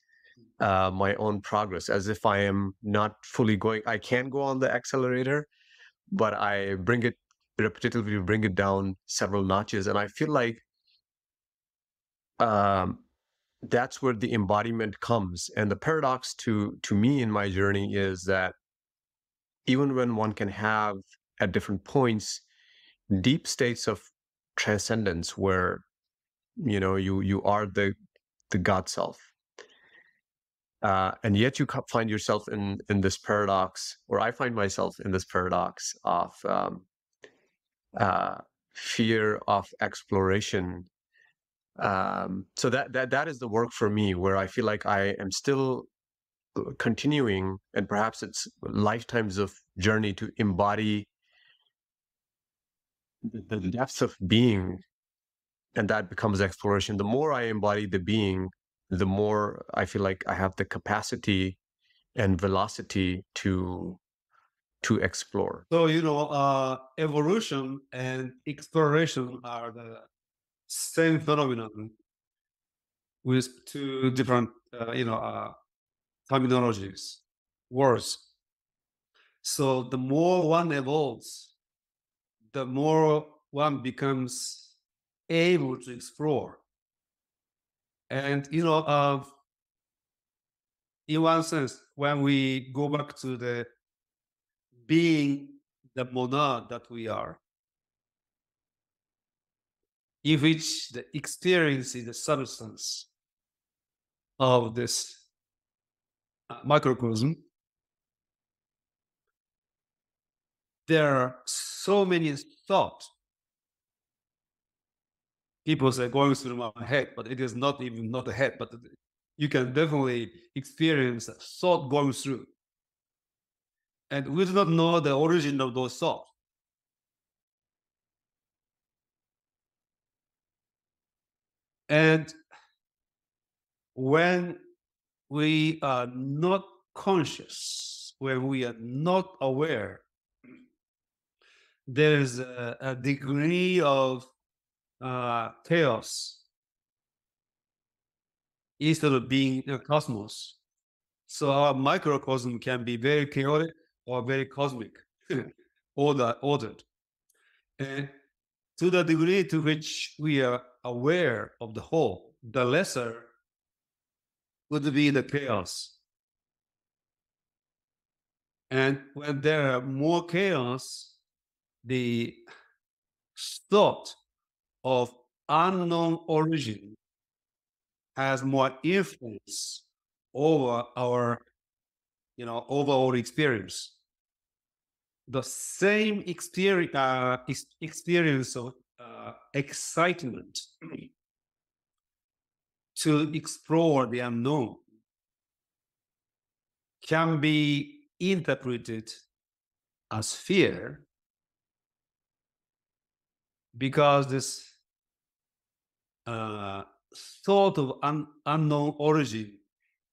my own progress, as if I am not fully going. I can go on the accelerator, but I bring it repetitively, bring it down several notches, and I feel like that's where the embodiment comes. And the paradox to me in my journey is that even when one can have at different points deep states of transcendence where you are the God self, and yet you find yourself in this paradox, or I find myself in this paradox of fear of exploration. So that is the work for me, where I feel like I am still continuing, and perhaps it's lifetimes of journey to embody the depths of being, and that becomes exploration. The more I embody the being, the more I feel like I have the capacity and velocity to explore. So, evolution and exploration are the same phenomenon with two different, terminologies, words. So the more one evolves, the more one becomes able to explore. And, in one sense, when we go back to the being the monad that we are, in which the experience is the substance of this microcosm, there are so many thoughts. People say going through my head, but it is not even not a head, but you can definitely experience a thought going through. And we do not know the origin of those thoughts. And when we are not conscious, when we are not aware, there is a degree of chaos instead of being a cosmos. So our microcosm can be very chaotic or very cosmic, ordered. And to the degree to which we are aware of the whole, the lesser would be the chaos. And when there are more chaos, the thought of unknown origin has more influence over our, overall experience. The same experience of excitement to explore the unknown can be interpreted as fear, because this thought of unknown origin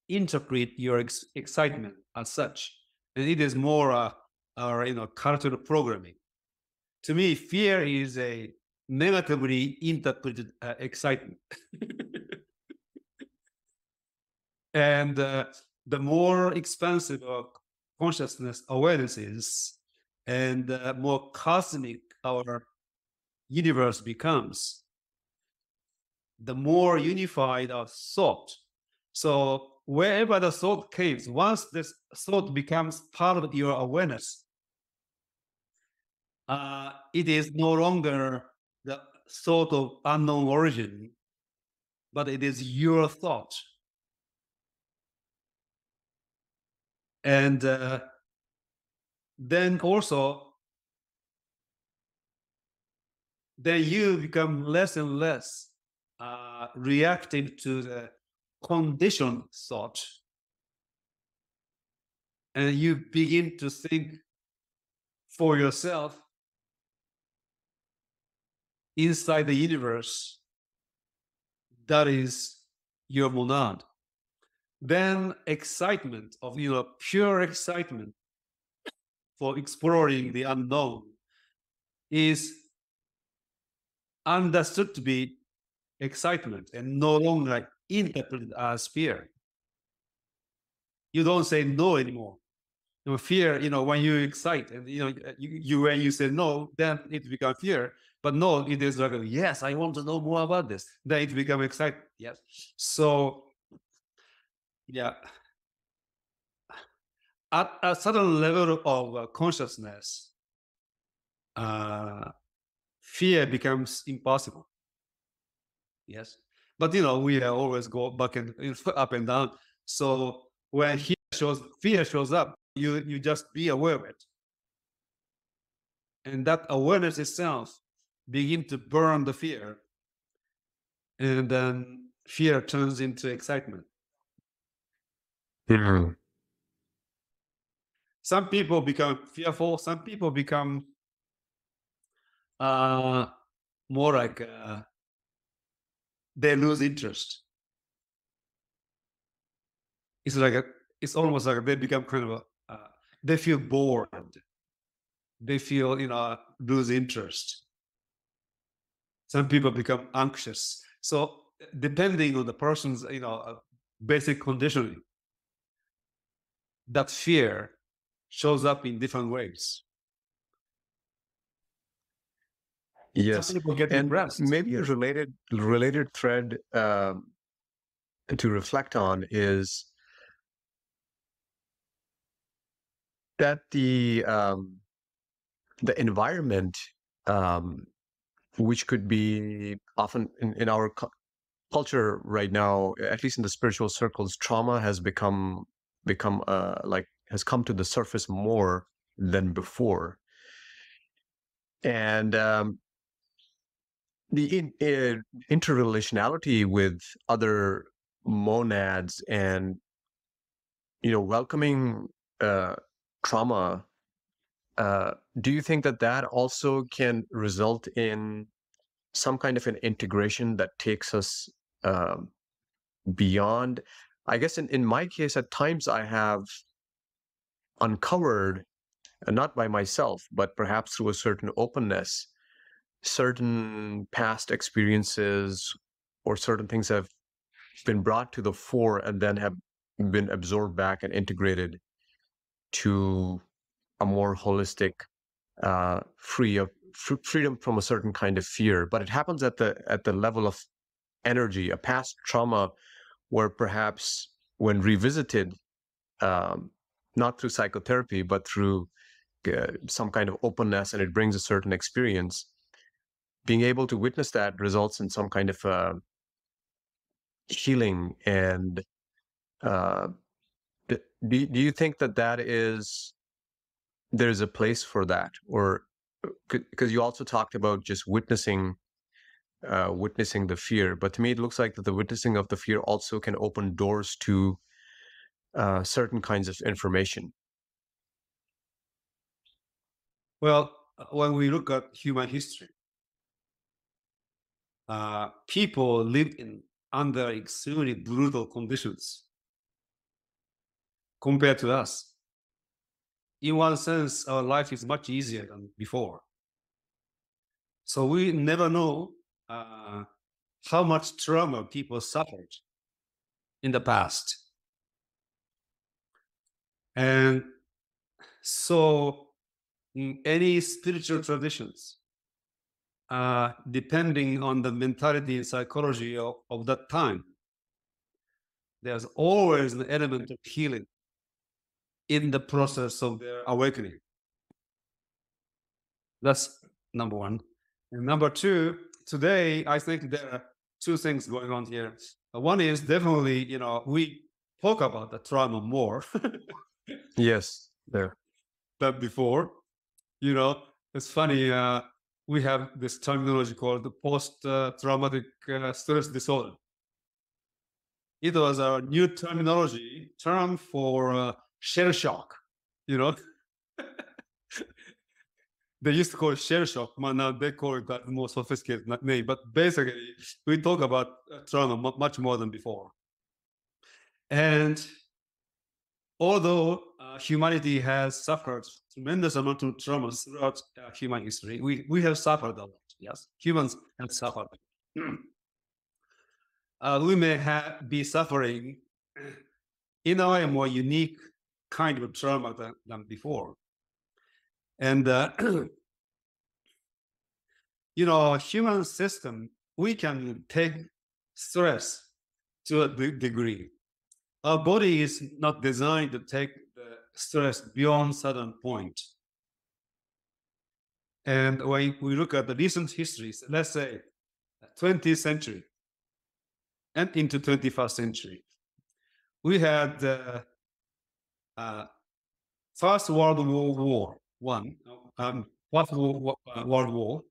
interpret your excitement as such, and it is more our cultural programming. To me, fear is a negatively interpreted excitement. And the more expansive consciousness awareness is, and more cosmic our universe becomes, the more unified our thought. So wherever the thought came, once this thought becomes part of your awareness, it is no longer the thought of unknown origin, but it is your thought. And then also, then you become less and less reacting to the conditioned thought. And you begin to think for yourself inside the universe that is your monad. Then excitement of, pure excitement for exploring the unknown is understood to be excitement and no longer interpreted as fear. You don't say no anymore. Fear, when you excite and when you say no, then it becomes fear. But no, it is like, yes, I want to know more about this. Then it becomes excitement. Yes. So yeah, at a certain level of consciousness, fear becomes impossible. Yes. But we always go back and up and down. So when fear shows up, you just be aware of it. And that awareness itself begin to burn the fear. And then fear turns into excitement. Mm-hmm. Some people become fearful. Some people become more like they lose interest. It's almost like they become kind of they feel bored. They feel lose interest. Some people become anxious. So depending on the person's basic conditioning, that fear shows up in different ways. Yes, Some people get and depressed. maybe a related thread to reflect on is that the environment, which could be often in our culture right now, at least in the spiritual circles, trauma has become has come to the surface more than before, and the interrelationality with other monads and welcoming trauma. Do you think that also can result in some kind of an integration that takes us beyond? I guess in my case, at times I have uncovered, not by myself, but perhaps through a certain openness, certain past experiences or certain things have been brought to the fore and then have been absorbed back and integrated to a more holistic, freedom from a certain kind of fear. But it happens at the level of energy, a past trauma, where perhaps when revisited, not through psychotherapy, but through some kind of openness, and it brings a certain experience, being able to witness that results in some kind of healing. And do you think that there's a place for that? Or because you also talked about just witnessing the fear, but to me it looks like that the witnessing of the fear also can open doors to certain kinds of information. Well, when we look at human history, people lived under extremely brutal conditions compared to us. In one sense, our life is much easier than before. So we never know how much trauma people suffered in the past. And so in any spiritual traditions, depending on the mentality and psychology of that time. There's always an element of healing in the process of their awakening. That's number one. And number two, today, I think there are two things going on here. One is definitely, we talk about the trauma more Yes, there. than before. It's funny, we have this terminology called the post-traumatic stress disorder. It was a new term for shell shock, They used to call it shell shock, but now they call it that more sophisticated name. But basically, we talk about trauma much more than before. And although humanity has suffered tremendous amount of trauma throughout human history, we have suffered a lot. Yes, humans have suffered. We may be suffering in a way more unique kind of trauma than before. And human system, we can take stress to a degree. Our body is not designed to take the stress beyond certain point. And when we look at the recent histories, let's say 20th century and into 21st century, we had First World War One, First World War,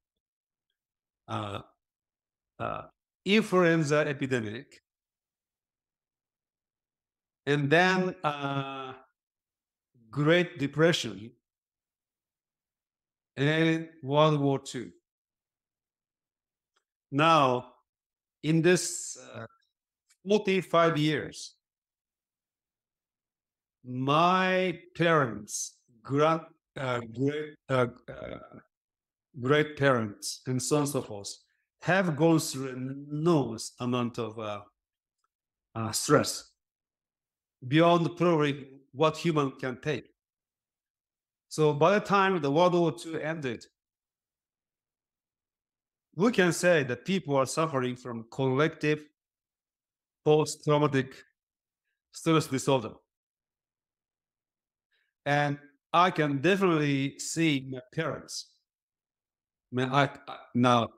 influenza epidemic, and then Great Depression, and World War II. Now, in this 45 years, my parents, great parents, and so on and so forth, have gone through an enormous amount of stress beyond probably what human can take. So by the time the World War II ended, we can say that people are suffering from collective post-traumatic stress disorder. And I can definitely see my parents. Now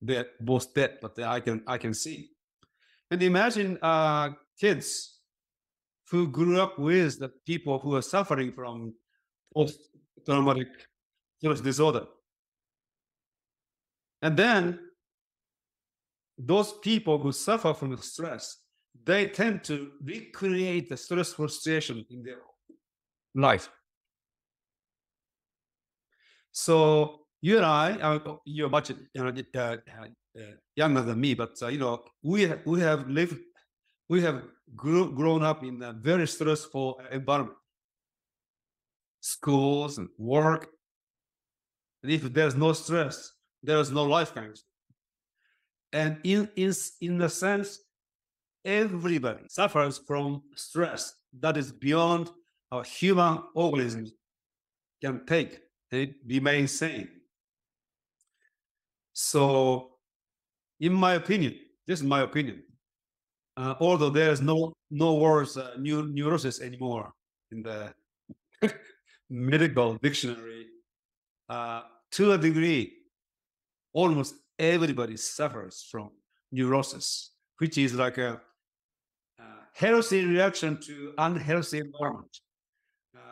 they're both dead, but I can see. And imagine kids who grew up with the people who are suffering from post-traumatic stress disorder. And then those people who suffer from stress, they tend to recreate the stress frustration in their life. So you and I, you're much younger than me, but we have grown up in a very stressful environment, schools and work. And if there's no stress, there is no life kind of stuff. And in a sense, everybody suffers from stress that is beyond our human organisms can take. It remain sane. So, in my opinion, this is my opinion. Although there's no words neurosis anymore in the medical dictionary, to a degree, almost everybody suffers from neurosis, which is like a healthy reaction to unhealthy environment,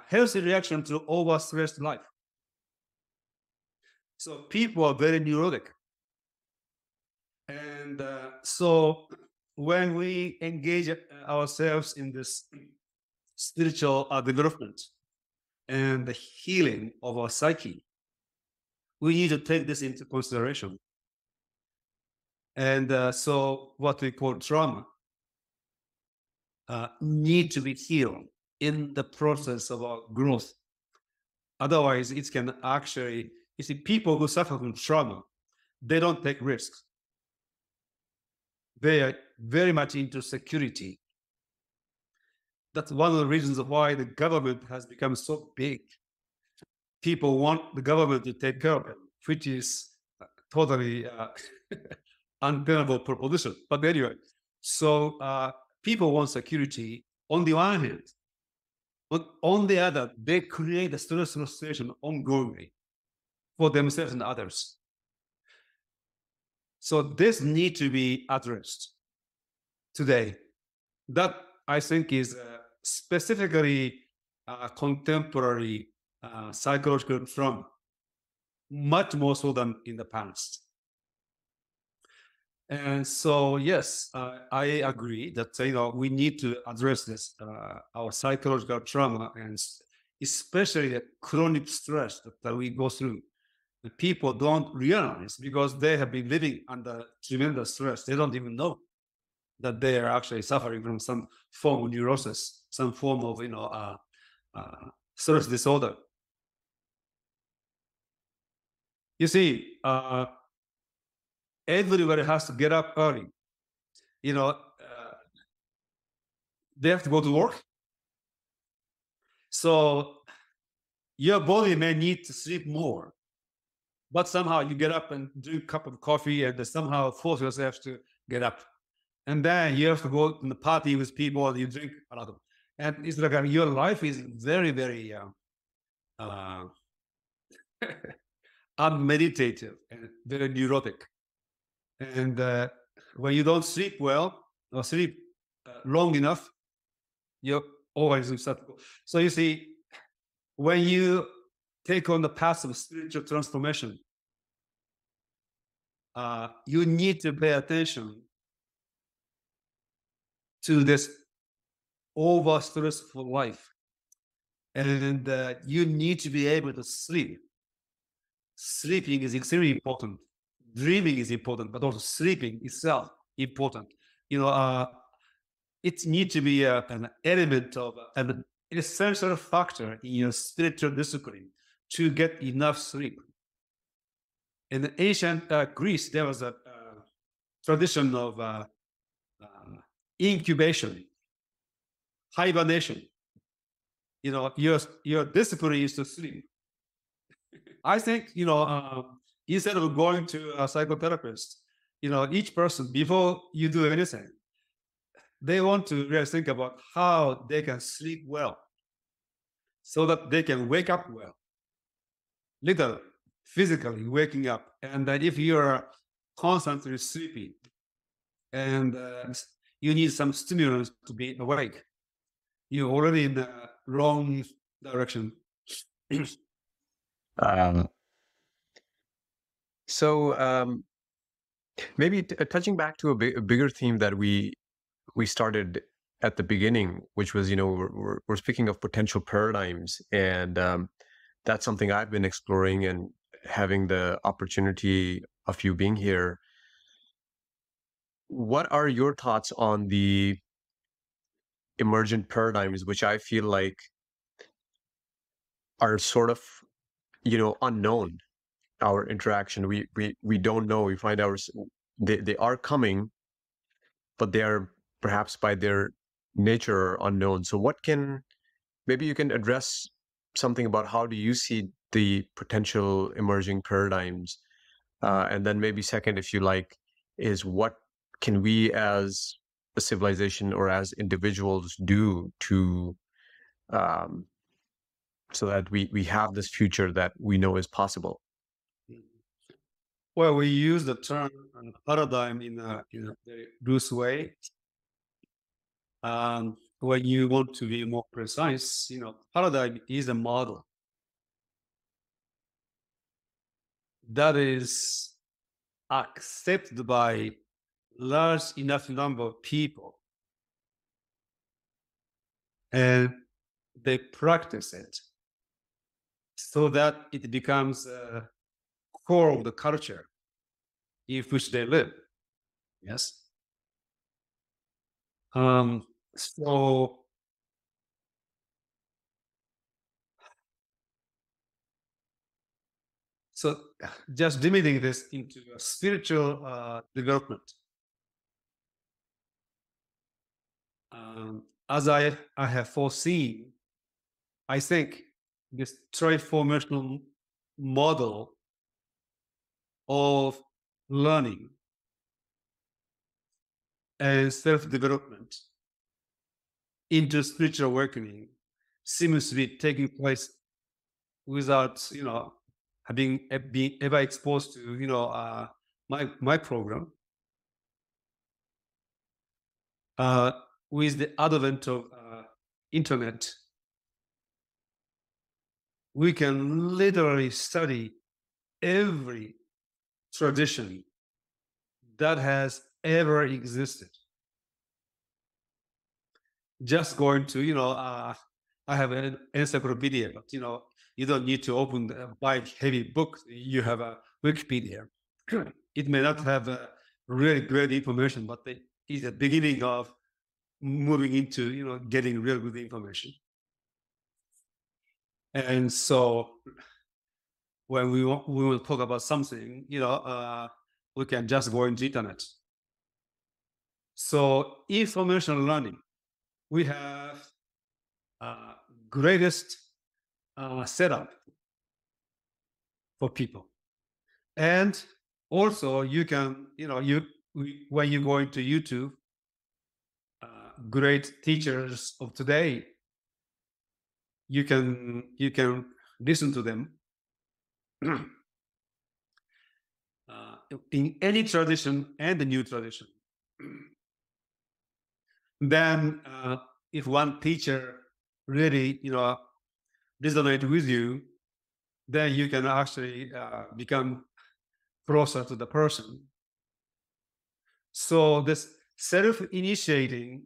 healthy reaction to overstressed life. So people are very neurotic. And so when we engage ourselves in this spiritual development and the healing of our psyche, we need to take this into consideration. And so what we call trauma need to be healed in the process of our growth. Otherwise, it can actually, you see, people who suffer from trauma, they don't take risks. They are very much into security. That's one of the reasons why the government has become so big. People want the government to take care of them, which is totally untenable proposition. But anyway, so people want security on the one hand, but on the other, they create a stress frustration ongoingly for themselves and others. So this need to be addressed today. That I think is specifically contemporary psychological trauma, much more so than in the past. And so, yes, I agree that we need to address this, our psychological trauma, and especially the chronic stress that we go through. The people don't realize because they have been living under tremendous stress. They don't even know that they are actually suffering from some form of neurosis, some form of stress disorder. You see, everybody has to get up early. They have to go to work. So your body may need to sleep more, but somehow you get up and drink a cup of coffee and somehow force yourself to get up. And then you have to go to the party with people, you drink a lot of, and it's like your life is very, very unmeditative and very neurotic. And when you don't sleep well or sleep long enough, your organism starts to go. So you see, when you take on the path of spiritual transformation, you need to pay attention to this over stressful life. And you need to be able to sleep. Sleeping is extremely important. Dreaming is important, but also sleeping itself important. It needs to be an element of an essential factor in your spiritual discipline to get enough sleep. In ancient Greece, there was a tradition of incubation, hibernation. Your discipline is to sleep. I think, instead of going to a psychotherapist, each person, before you do anything, they want to really think about how they can sleep well so that they can wake up well, literally, physically waking up. And that if you're constantly sleeping and you need some stimulants to be awake, you're already in the wrong direction. Maybe touching back to a bigger theme that we started at the beginning, which was, we're speaking of potential paradigms, and that's something I've been exploring and having the opportunity of you being here. What are your thoughts on the emergent paradigms, which I feel like are sort of, unknown? Our interaction, we don't know. We find they are coming, but they are perhaps by their nature unknown. So maybe you can address something about how do you see the potential emerging paradigms, and then maybe second, if you like, is what can we as a civilization or as individuals do to so that we have this future that we know is possible? Well, we use the term paradigm in a very loose way. When you want to be more precise, paradigm is a model that is accepted by large enough number of people, and they practice it so that it becomes a core of the culture in which they live. Yes. So just limiting this into a spiritual development. As I have foreseen, I think this transformational model of learning and self-development into spiritual awakening seems to be taking place without, having been ever exposed to, my program. With the advent of internet, we can literally study every tradition that has ever existed. Just going to, I have an encyclopedia, but you don't need to buy heavy book. You have a Wikipedia. It may not have really great information, but it's the beginning of moving into, getting real good information. And so when we will talk about something, we can just go into internet. So information learning, we have greatest setup for people. And also you can, when you go into YouTube, great teachers of today, you can listen to them in any tradition and the new tradition. Then if one teacher really resonate with you, then you can actually become closer to the person. So this self-initiating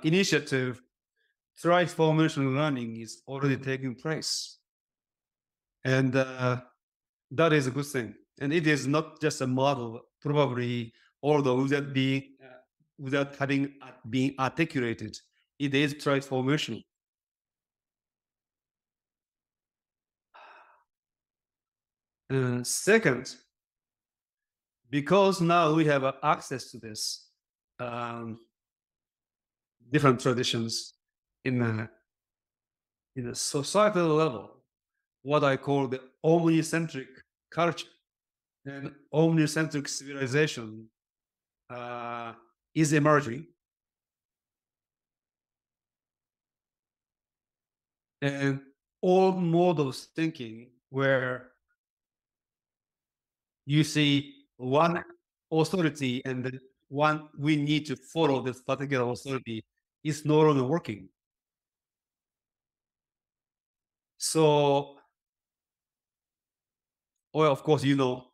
initiative, transformational learning, is already taking place, and that is a good thing. And it is not just a model, probably, although without having been articulated, it is transformational. Second, because now we have access to this different traditions in a societal level, what I call the omnicentric culture and omnicentric civilization is emerging. And old models thinking where you see one authority and the one we need to follow this particular authority is no longer working. So, well, of course,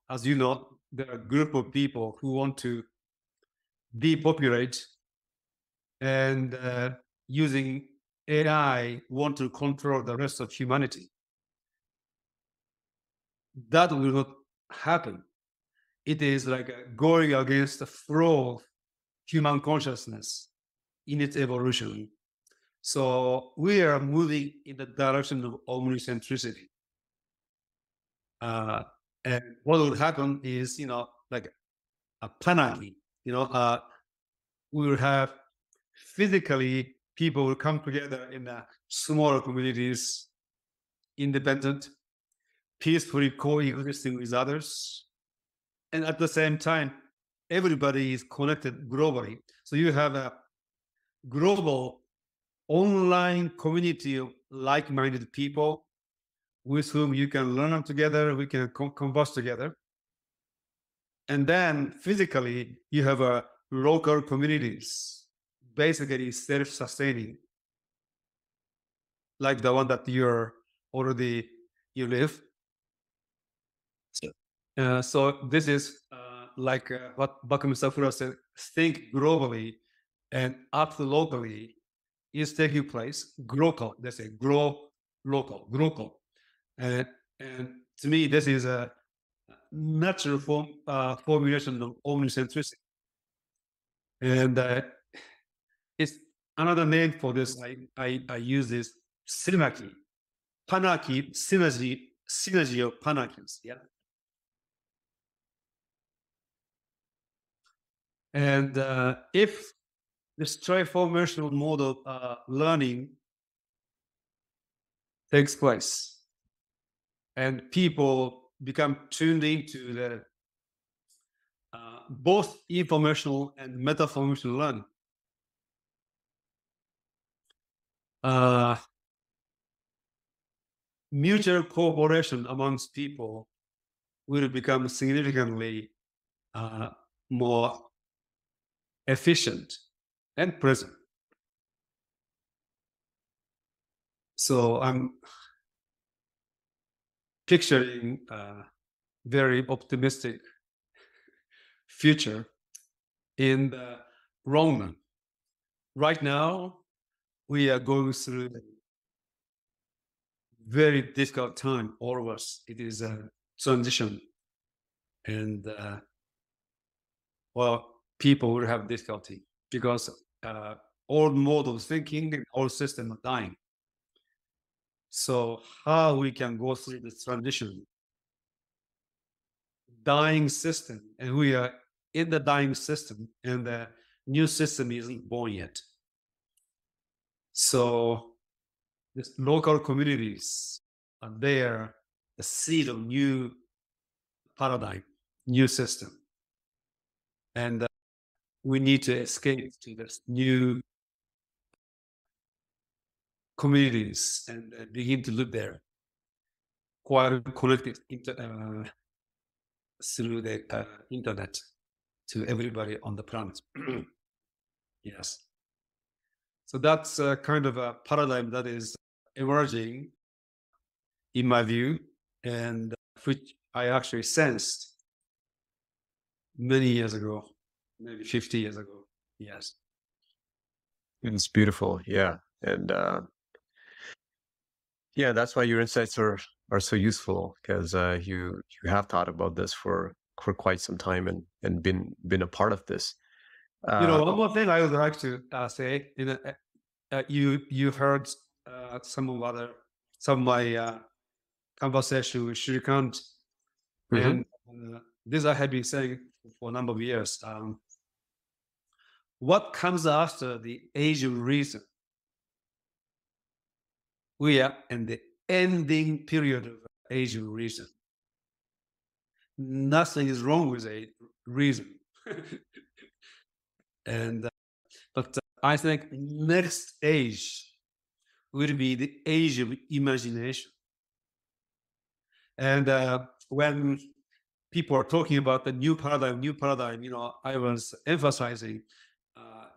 as you know, there are a group of people who want to depopulate and using AI want to control the rest of humanity. That will not happen. It is like going against the flow of human consciousness in its evolution. So we are moving in the direction of omnicentricity. And what will happen is, like a panarchy, we will have physically people will come together in smaller communities, independent, peacefully coexisting with others. And at the same time, everybody is connected globally. So you have a global online community of like-minded people with whom you can learn together, we can converse together. And then physically, you have local communities, basically self-sustaining, like the one that you live. So this is like what Bakumi Sakura said, think globally and act locally is taking place. Global, they say, grow local. And to me, this is a natural formulation of omnicentricity. And it's another name for this. I use this synarchy, panarchy, synergy of panarchies. Yeah. And if this transformational mode of learning takes place, and people become tuned into the both informational and metaformational learning. Mutual cooperation amongst people will become significantly more efficient and present. So I'm picturing a very optimistic future in the long run. Right now, we are going through a very difficult time, all of us. It is a transition, and well, people will have difficulty because old mode of thinking and old system are dying. So how we can go through this transition? Dying system, and we are in the dying system, and the new system isn't born yet. So these local communities are there, the seed of new paradigm, new system. And we need to escape to this new communities and begin to live there, quite connected through the internet to everybody on the planet. Yes. So that's kind of a paradigm that is emerging, in my view, and which I actually sensed many years ago, maybe 50 years ago. Yes. It's beautiful. Yeah. And yeah, that's why your insights are so useful, because you have thought about this for quite some time and been a part of this. One more thing I would like to say, you've heard some of my conversation with Shrikant, and this I have been saying for a number of years. What comes after the age of reason? We are in the ending period of age of reason. Nothing is wrong with a reason. And but I think next age will be the age of imagination. And when people are talking about the new paradigm, I was emphasizing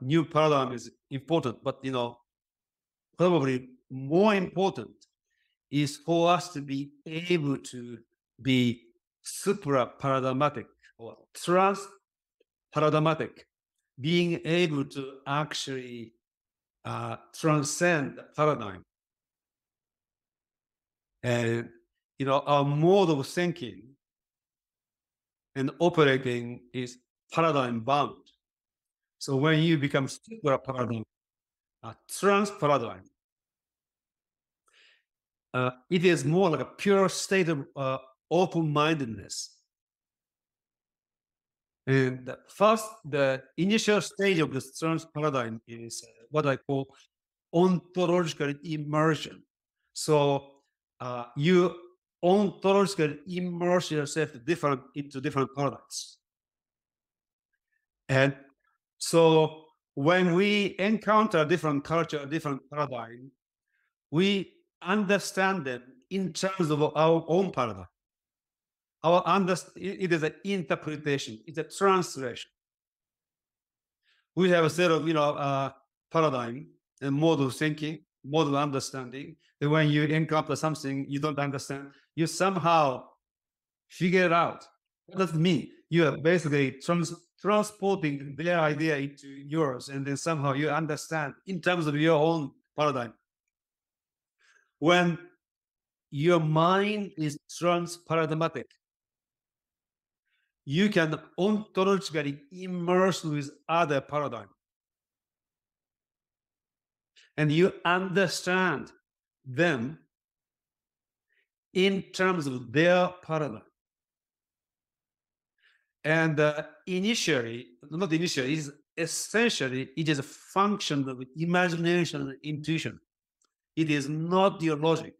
new paradigm is important, but probably more important is for us to be able to be supra paradigmatic or trans paradigmatic, being able to actually transcend the paradigm. And our mode of thinking and operating is paradigm bound. So when you become supra paradigm, trans paradigm, it is more like a pure state of open-mindedness. And the initial stage of this trans paradigm is what I call ontological immersion. So you ontologically immerse yourself into different paradigms. And so when we encounter different culture, different paradigm, we understand them in terms of our own paradigm. It is an interpretation, it's a translation. We have a set of paradigm and mode of thinking, mode of understanding. And when you encounter something you don't understand, you somehow figure it out. What does it mean? You are basically transporting their idea into yours, and then somehow you understand in terms of your own paradigm. When your mind is trans-paradigmatic, you can ontologically immerse with other paradigm. And you understand them in terms of their paradigm. And essentially, it is a function of imagination and intuition. It is not your logic.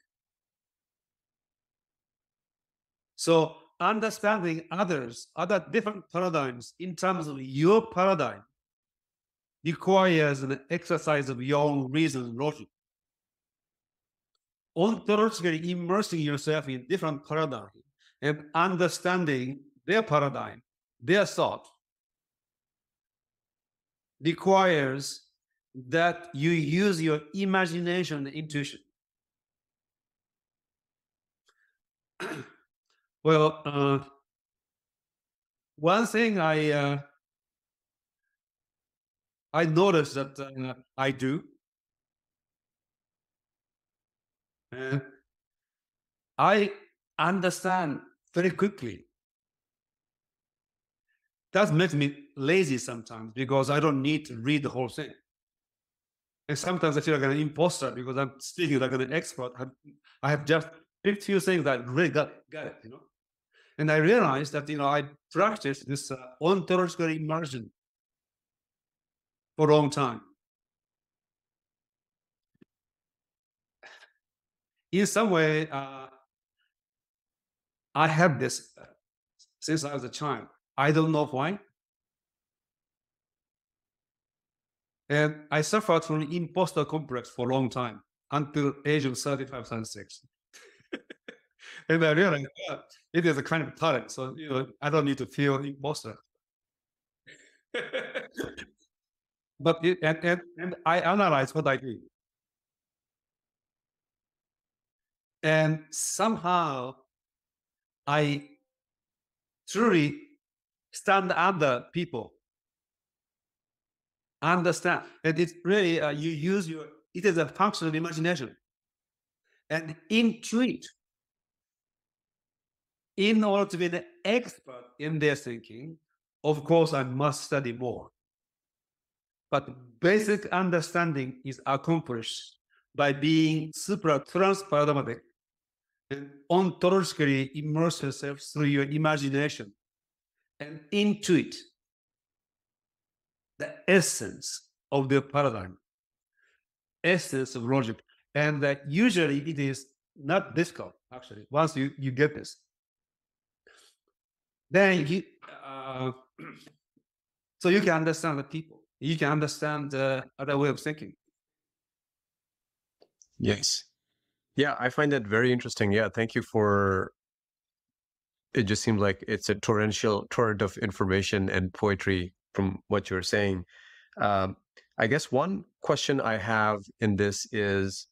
So understanding others, other different paradigms in terms of your paradigm requires an exercise of your own reason and logic. Ontologically immersing yourself in different paradigms and understanding their paradigm, their thought, requires that you use your imagination and intuition. Well, one thing I noticed that I do, I understand very quickly. That makes me lazy sometimes because I don't need to read the whole thing. And sometimes I feel like an imposter because I'm speaking like an expert. I have just picked few things that really got it, you know. And I realized that, I practiced this ontological immersion for a long time. In some way, I have this since I was a child. I don't know why. And I suffered from imposter complex for a long time until age of 35, 36. And I realized it is a kind of talent. So, I don't need to feel imposter. But and I analyze what I do. And somehow I truly stand under people, understand. And it's really, you use it is a function of imagination and intuit. In order to be an expert in their thinking, of course, I must study more. But basic understanding is accomplished by being super transparadigmatic and ontologically immerse yourself through your imagination and intuit the essence of the paradigm, essence of logic. And that usually it is not difficult, actually, once you get this. Then so you can understand the people. You can understand the other way of thinking. Yes. Yeah, I find that very interesting. Yeah, thank you for. It just seems like it's a torrent of information and poetry from what you're saying. I guess one question I have in this is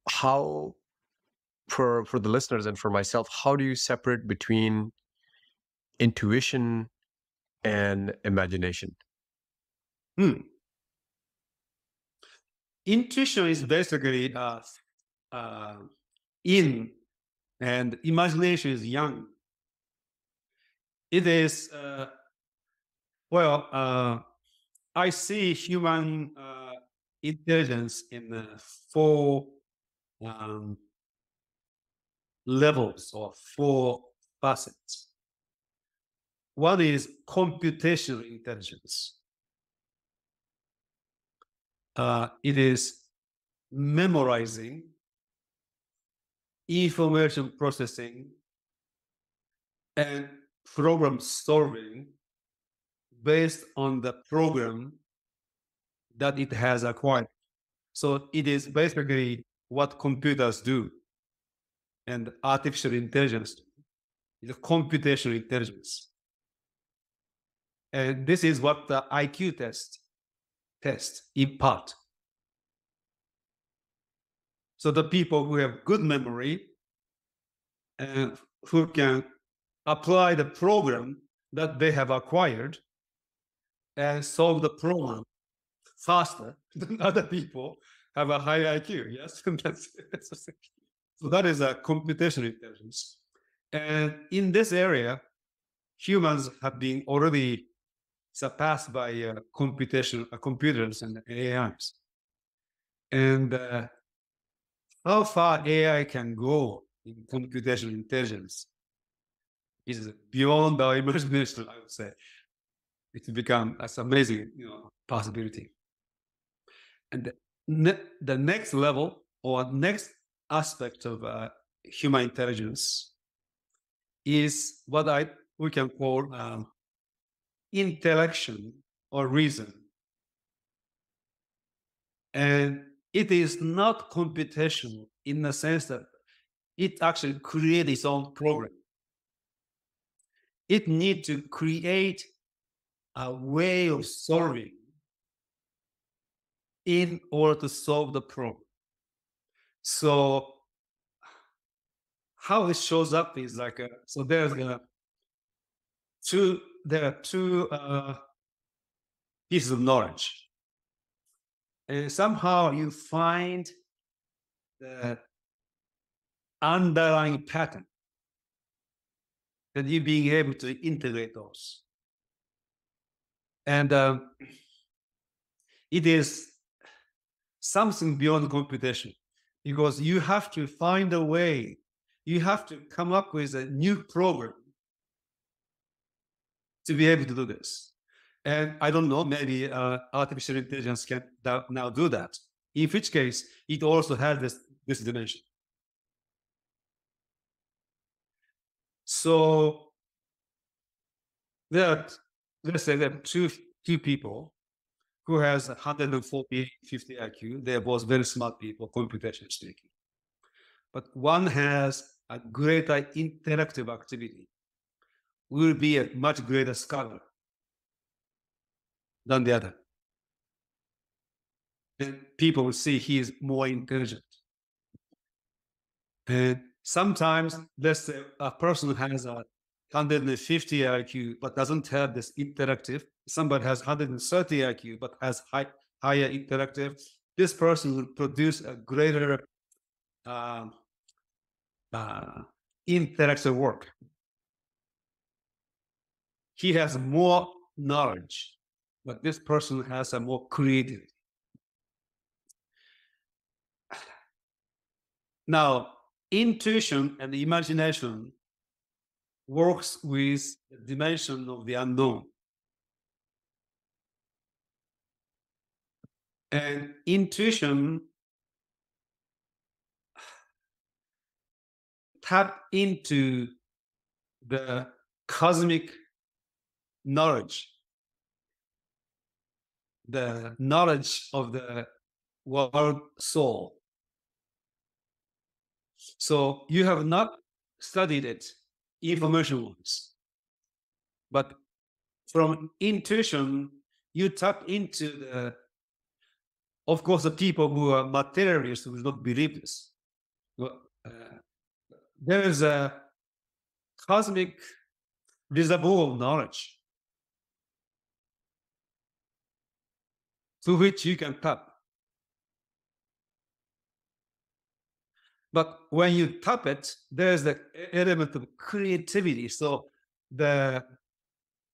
how, for the listeners and for myself, how do you separate between intuition and imagination? Intuition is basically in, and imagination is young. It is, I see human intelligence in 4 levels or 4 facets. One is computational intelligence. It is memorizing, information processing, and problem solving based on the program that it has acquired. So it is basically what computers do, and artificial intelligence is a computational intelligence. And this is what the IQ test in part. So the people who have good memory and who can apply the program that they have acquired and solve the problem faster than other people have a high IQ. Yes, so that is a computational intelligence. And in this area, humans have been already surpassed by computers and AIs. And how far AI can go in computational intelligence is beyond our imagination, I would say. It's become an amazing, possibility. And the next level or next aspect of human intelligence is what we can call intellection or reason. And it is not computational in the sense that it actually creates its own program. It needs to create a way of solving in order to solve the problem. So how it shows up is like so there are two pieces of knowledge, and somehow you find the underlying pattern, and you being able to integrate those. And it is something beyond computation, because you have to find a way, you have to come up with a new program to be able to do this. And I don't know, maybe artificial intelligence can now do that, in which case it also has this dimension. So let's say there are two people who has 140, 50 IQ. They're both very smart people, computation speaking. But one has a greater intellective activity, will be a much greater scholar than the other. And people will see he is more intelligent. And sometimes, let's say a person has a 150 IQ but doesn't have this interactive. Somebody has 130 IQ but has higher interactive. This person will produce a greater interactive work. He has more knowledge, but this person has a more creativity. Now, intuition and imagination works with the dimension of the unknown. And intuition tap into the cosmic knowledge, the knowledge of the world soul. So you have not studied it information-wise, but from intuition, you tap into the, of course, the people who are materialists will not believe this. There is a cosmic reservoir of knowledge to which you can tap. But when you tap it, there's the element of creativity. So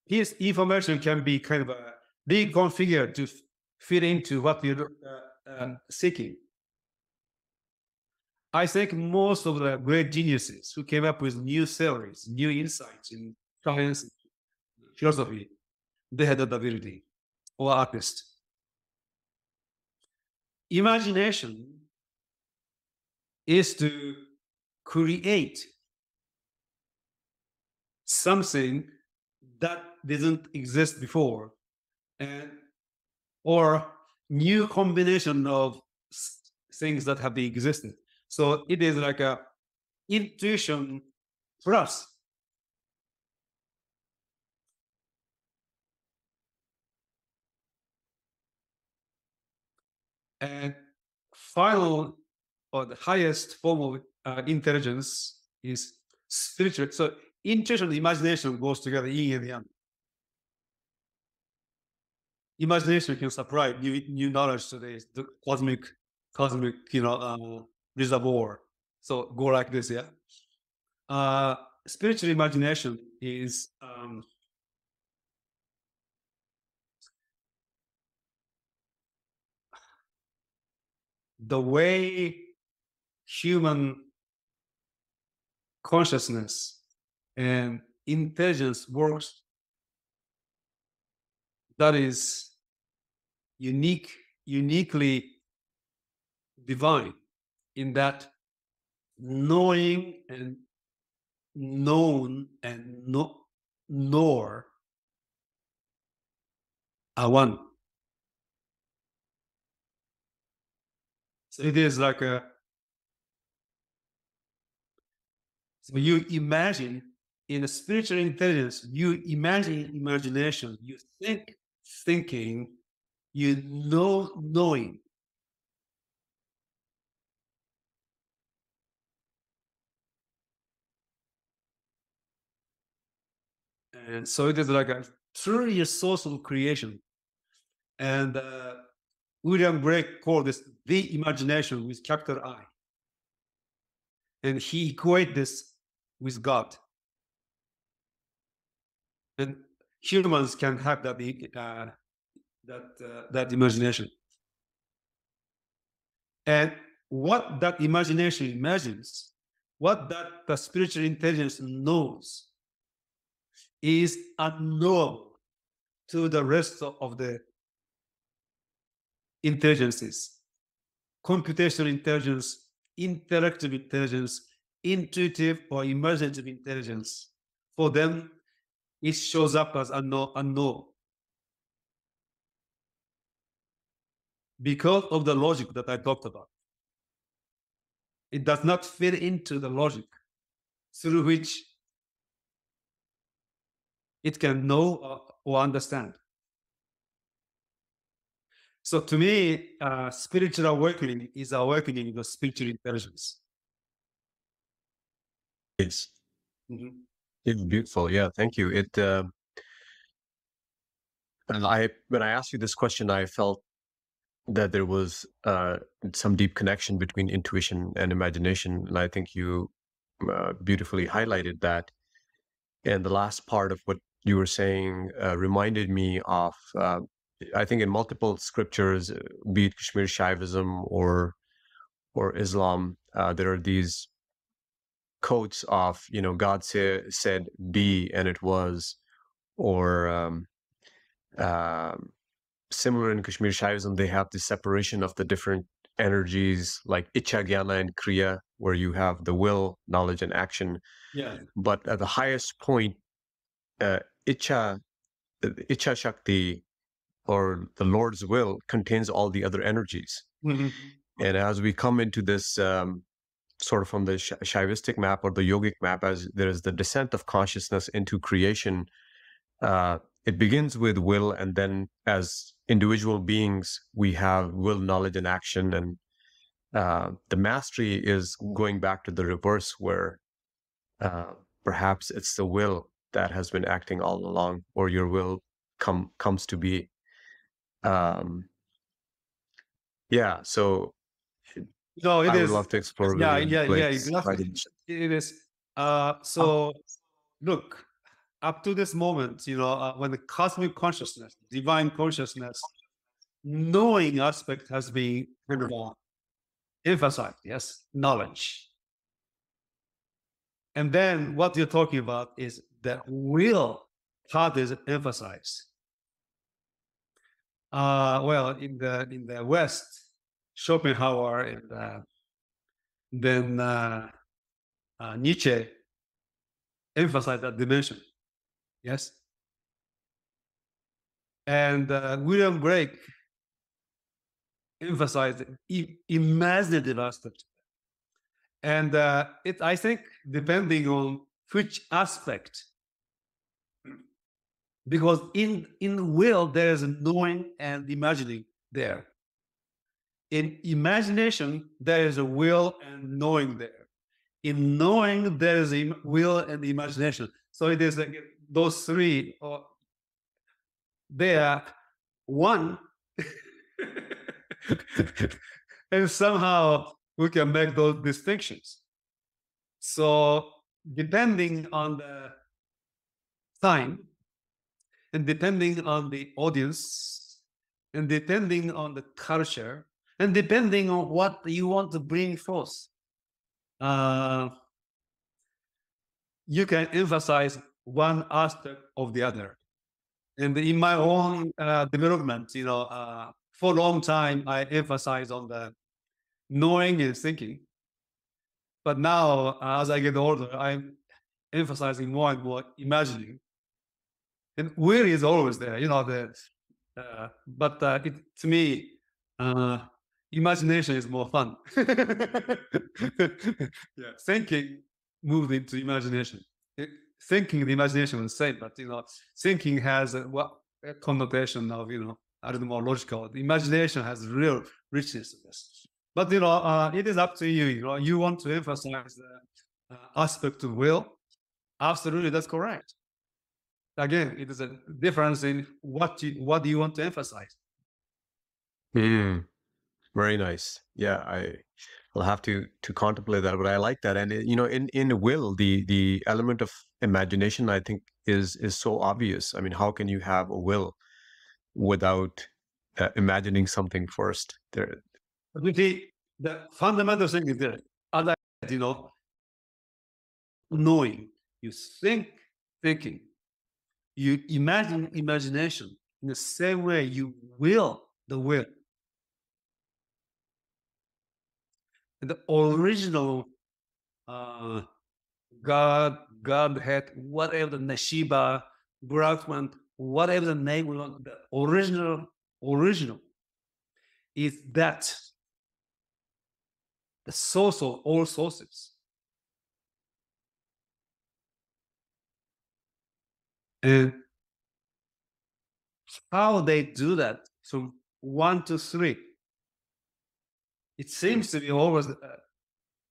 his information can be kind of reconfigured to fit into what you're seeking. I think most of the great geniuses who came up with new theories, new insights in science, philosophy, they had that ability, or artists. Imagination is to create something that didn't exist before, or new combination of things that have existed. So it is like a intuition plus. And final, or the highest form of intelligence is spiritual. So intuition and imagination goes together, yin and yang. Imagination can supply new knowledge to the cosmic, reservoir. So go like this, yeah. Spiritual imagination is the way human consciousness and intelligence works, that is uniquely divine, in that knowing and known and knower are one. So it is like so you imagine in a spiritual intelligence, you imagine imagination, you think thinking, you know knowing. And so it is like a truly a source of creation. And William Gray called this the imagination with capital I. And he equates this with God. And humans can have that that imagination. And what that imagination imagines, what that the spiritual intelligence knows, is unknowable to the rest of the intelligences. Computational intelligence, intellectual intelligence, intuitive or imaginative intelligence. For them, it shows up as unknown. Because of the logic that I talked about. It does not fit into the logic through which it can know or understand. So to me, spiritual awakening is awakening the spiritual intelligence. Yes. It's beautiful. Yeah, thank you. And when I asked you this question, I felt that there was some deep connection between intuition and imagination, and I think you beautifully highlighted that. And the last part of what you were saying reminded me of, I think in multiple scriptures, be it Kashmir Shaivism or Islam, there are these quotes of, God said be and it was, or similar in Kashmir Shaivism, they have the separation of the different energies like Icha, Gyana, and Kriya, where you have the will, knowledge, and action. Yeah. But at the highest point, Icha Shakti, or the Lord's will, contains all the other energies. And as we come into this sort of from the Shaivistic map or the yogic map, as there is the descent of consciousness into creation, it begins with will, and then as individual beings, we have will, knowledge, and action. And the mastery is going back to the reverse, where perhaps it's the will that has been acting all along, or your will comes to be. Yeah, so No, it I would is. love to explore Yeah, really yeah, yeah, Blake's exactly. writings. It is. So look, up to this moment, when the cosmic consciousness, divine consciousness, knowing aspect has been kind of emphasized, yes, knowledge. And then what you're talking about is that will part is emphasized. Well, in the West, Schopenhauer and then Nietzsche emphasized that dimension. Yes. And William Blake emphasized imaginative aspect. And I think, depending on which aspect, because in will there is knowing and imagining there. In imagination there is a will and knowing there. In knowing there is a will and imagination. So it is like those three, they are one. And somehow we can make those distinctions. So depending on the time, and depending on the audience, and depending on the culture, and depending on what you want to bring forth, you can emphasize one aspect of the other. And in my own development, for a long time, I emphasized on the knowing and thinking. But now, as I get older, emphasizing more and more imagining. And will is always there, but to me, imagination is more fun. Yeah, thinking moved into imagination. Thinking, the imagination is the same, but thinking has a connotation of a little more logical. The imagination has real richness in this. But it is up to you. You want to emphasize the aspect of will. Absolutely, that's correct. Again, it is a difference in what do you want to emphasize. Very nice. Yeah, I will have to contemplate that, but I like that. And in will, the element of imagination, I think, is so obvious. I mean, how can you have a will without imagining something first? There, But the fundamental thing is there. Other, knowing. You thinking. You imagine imagination in the same way you will the will. And the original Godhead, whatever the Shiva, Brahman, whatever the name we want, the original is that the source of all sources. And how they do that from 1 to 3, it seems to be almost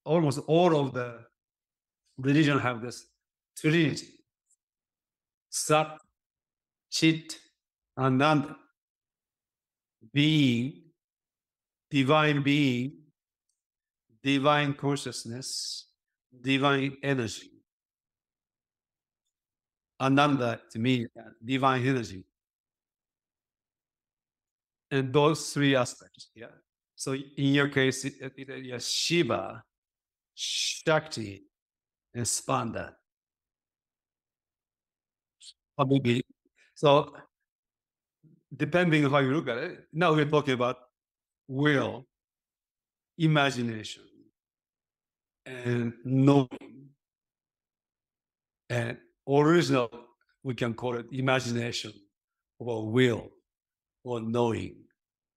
all of the religion have this trinity: Sat, Chit, Ananda, being, divine consciousness, divine energy. Ananda, to me, divine energy. And those 3 aspects, yeah. So in your case, it Shiva, Shakti, and Spanda. Probably. So depending on how you look at it, now we're talking about will, imagination, and knowing. And original, we can call it imagination or will or knowing.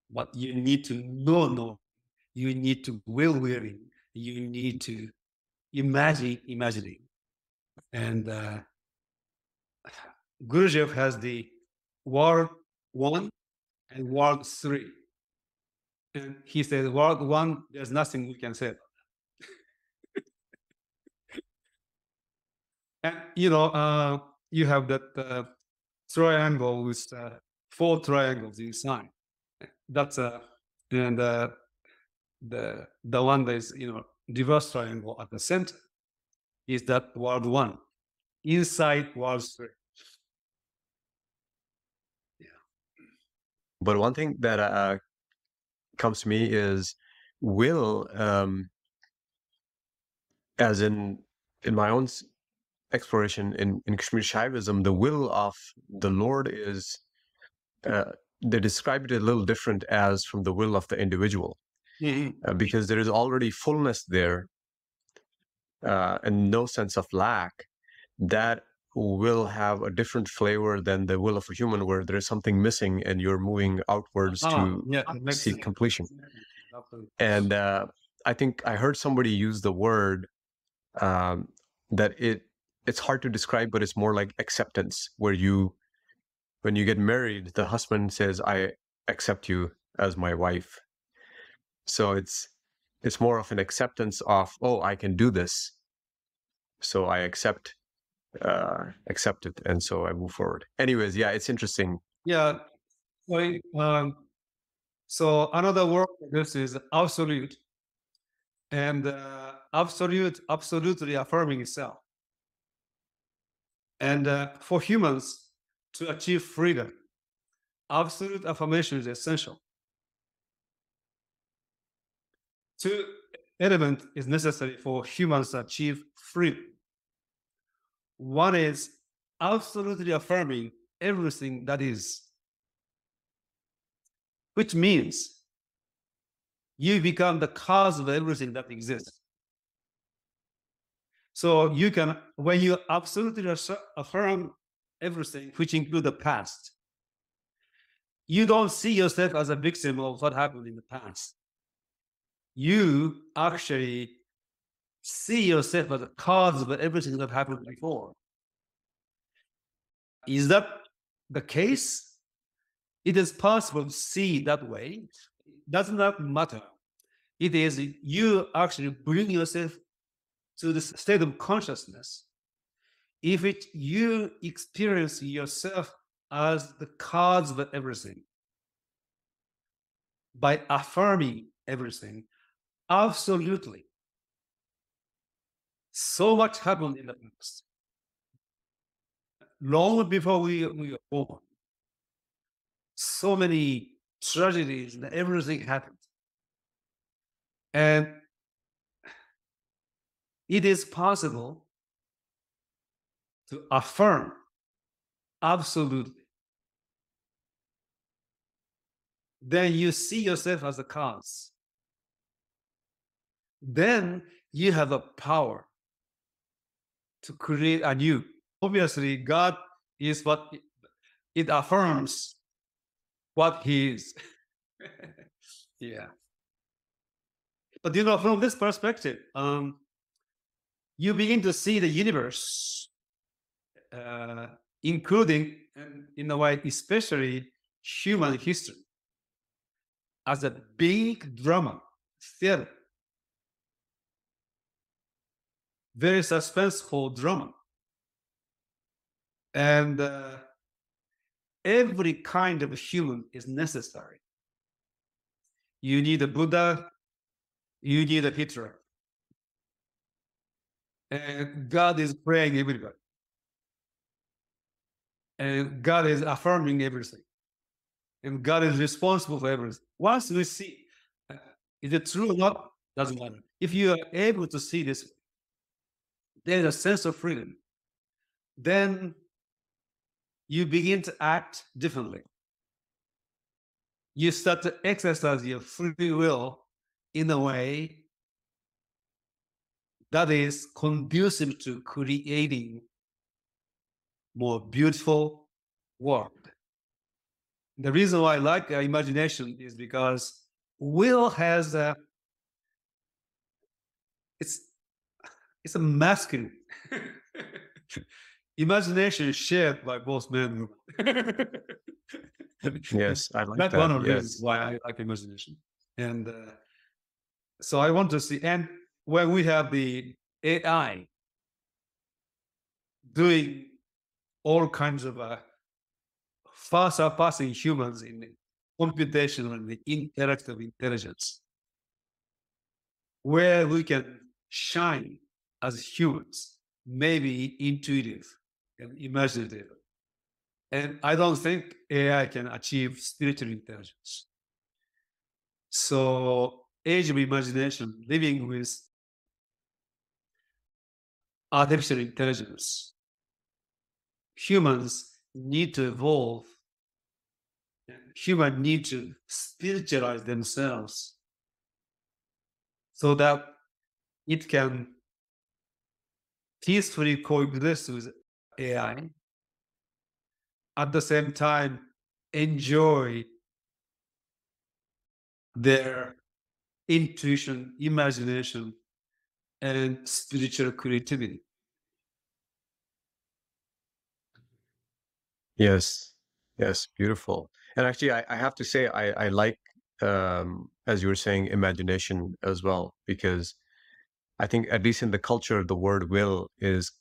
But you need to know. You need to willing. You need to imagining. And Gurujev has the world 1 and world 3. And he says, world 1, there's nothing we can say about that. And you have that triangle with 4 triangles inside. That's and the one that is reverse triangle at the center is that world 1 inside world 3. Yeah. but one thing that comes to me is will, as in my own exploration in Kashmir Shaivism, the will of the Lord is they describe it a little different as from the will of the individual, because there is already fullness there and no sense of lack. That will have a different flavor than the will of a human, where there is something missing and you're moving outwards to seek completion. And I think I heard somebody use the word that it's hard to describe, but it's more like acceptance, where when you get married, the husband says, I accept you as my wife. So it's more of an acceptance of, oh, I can do this, so I accept it, and so I move forward. Anyways, yeah, it's interesting. Yeah. So another word for this is absolute. And absolutely affirming itself. And for humans to achieve freedom, absolute affirmation is essential. 2 elements is necessary for humans to achieve freedom. One is absolutely affirming everything that is, which means you become the cause of everything that exists. So you can, when you absolutely affirm everything, which include the past, you don't see yourself as a victim of what happened in the past. You actually see yourself as a cause of everything that happened before. Is that the case? It is possible to see that way. It does not matter. It is you actually bring yourself to this state of consciousness. If you experience yourself as the cause of everything by affirming everything, absolutely. So much happened in the past. Long before we were born. So many tragedies and everything happened. And it is possible to affirm absolutely. Then you see yourself as a cause. Then you have a power to create anew. Obviously, God is what it affirms what He is. Yeah. But from this perspective, you begin to see the universe, including, in a way, especially human history, as a big drama, theater. Very suspenseful drama. And every kind of human is necessary. You need a Buddha, you need a Hitler. And God is praying everybody. And God is affirming everything. And God is responsible for everything. Once we see, is it true or not? Doesn't matter. If you are able to see this, there's a sense of freedom. Then you begin to act differently. You start to exercise your free will in a way that is conducive to creating more beautiful world. The reason why I like imagination is because will has it's a masculine. Imagination is shared by both men and women. Yes, I like That's that. one of the Yes. reasons why I like imagination. And so I want to see, and when we have the AI doing all kinds of far surpassing humans in the computational and the interactive intelligence, where we can shine as humans, maybe intuitive and imaginative. And I don't think AI can achieve spiritual intelligence. So, age of imagination, living with artificial intelligence, humans need to evolve. Humans need to spiritualize themselves so that it can peacefully coexist with AI, at the same time enjoy their intuition, imagination, and spiritual creativity. Yes. Yes. Beautiful. And actually, I have to say, I like, as you were saying, imagination as well, because I think at least in the culture, the word will is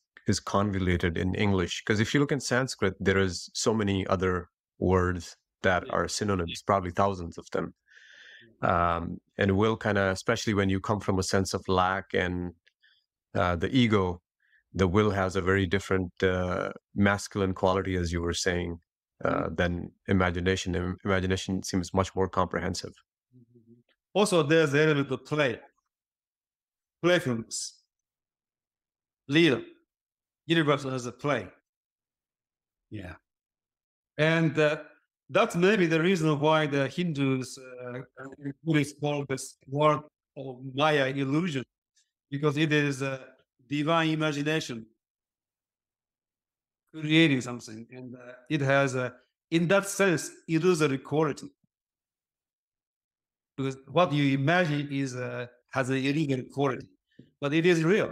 convoluted in English. Because if you look in Sanskrit, there is so many other words that are synonyms, probably thousands of them. And will kind of, especially when you come from a sense of lack and the ego, the will has a very different masculine quality, as you were saying, than imagination. Imagination seems much more comprehensive. Also, there's the element of play, playfulness. Leader, universe has a play. Yeah. And that's maybe the reason why the Hindus Buddhists call this word of Maya illusion, because it is divine imagination creating something, and it has a, in that sense, illusory quality. Because what you imagine is has a illegal quality, but it is real.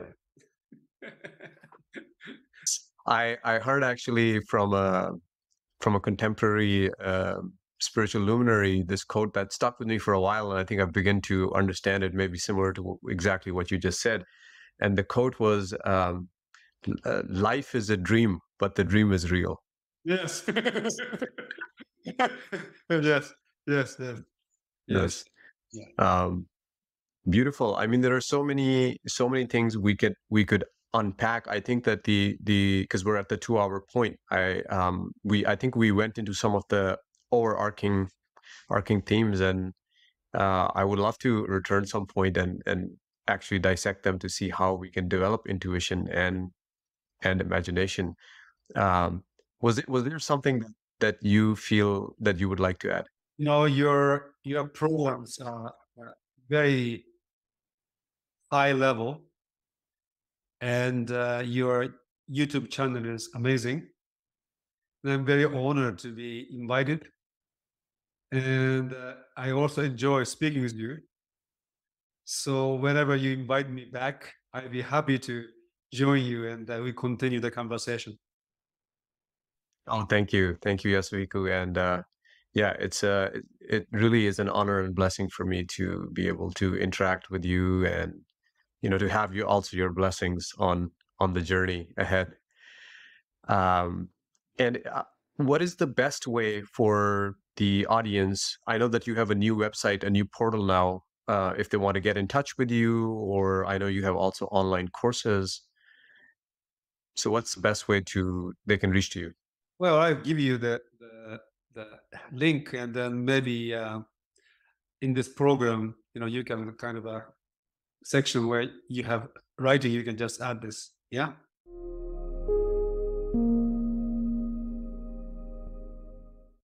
I heard actually from a contemporary spiritual luminary this quote that stuck with me for a while, and I think I've begun to understand it, maybe similar to exactly what you just said. And the quote was, "Life is a dream, but the dream is real." Yes. Yes. Yes. Yes. Yes. Yeah. Beautiful. I mean, there are so many things we could unpack. I think that the because we're at the 2 hour point. I think we went into some of the overarching themes, and I would love to return some point and actually dissect them to see how we can develop intuition and imagination. Was there something that you feel that you would like to add? You know, your programs are very high level, and your YouTube channel is amazing. And I'm very honored to be invited, and I also enjoy speaking with you. So whenever you invite me back, I'd be happy to join you, and we continue the conversation. Oh, thank you, Yasuhiko, and yeah, it really is an honor and blessing for me to be able to interact with you, and to have you also your blessings on the journey ahead. Um, and what is the best way for the audience? I know that you have a new website, a new portal now. If they want to get in touch with you, or I know you have also online courses. So, what's the best way they can reach to you? Well, I'll give you the link, and then maybe in this program, you can kind of a section where you have writing. You can just add this. Yeah.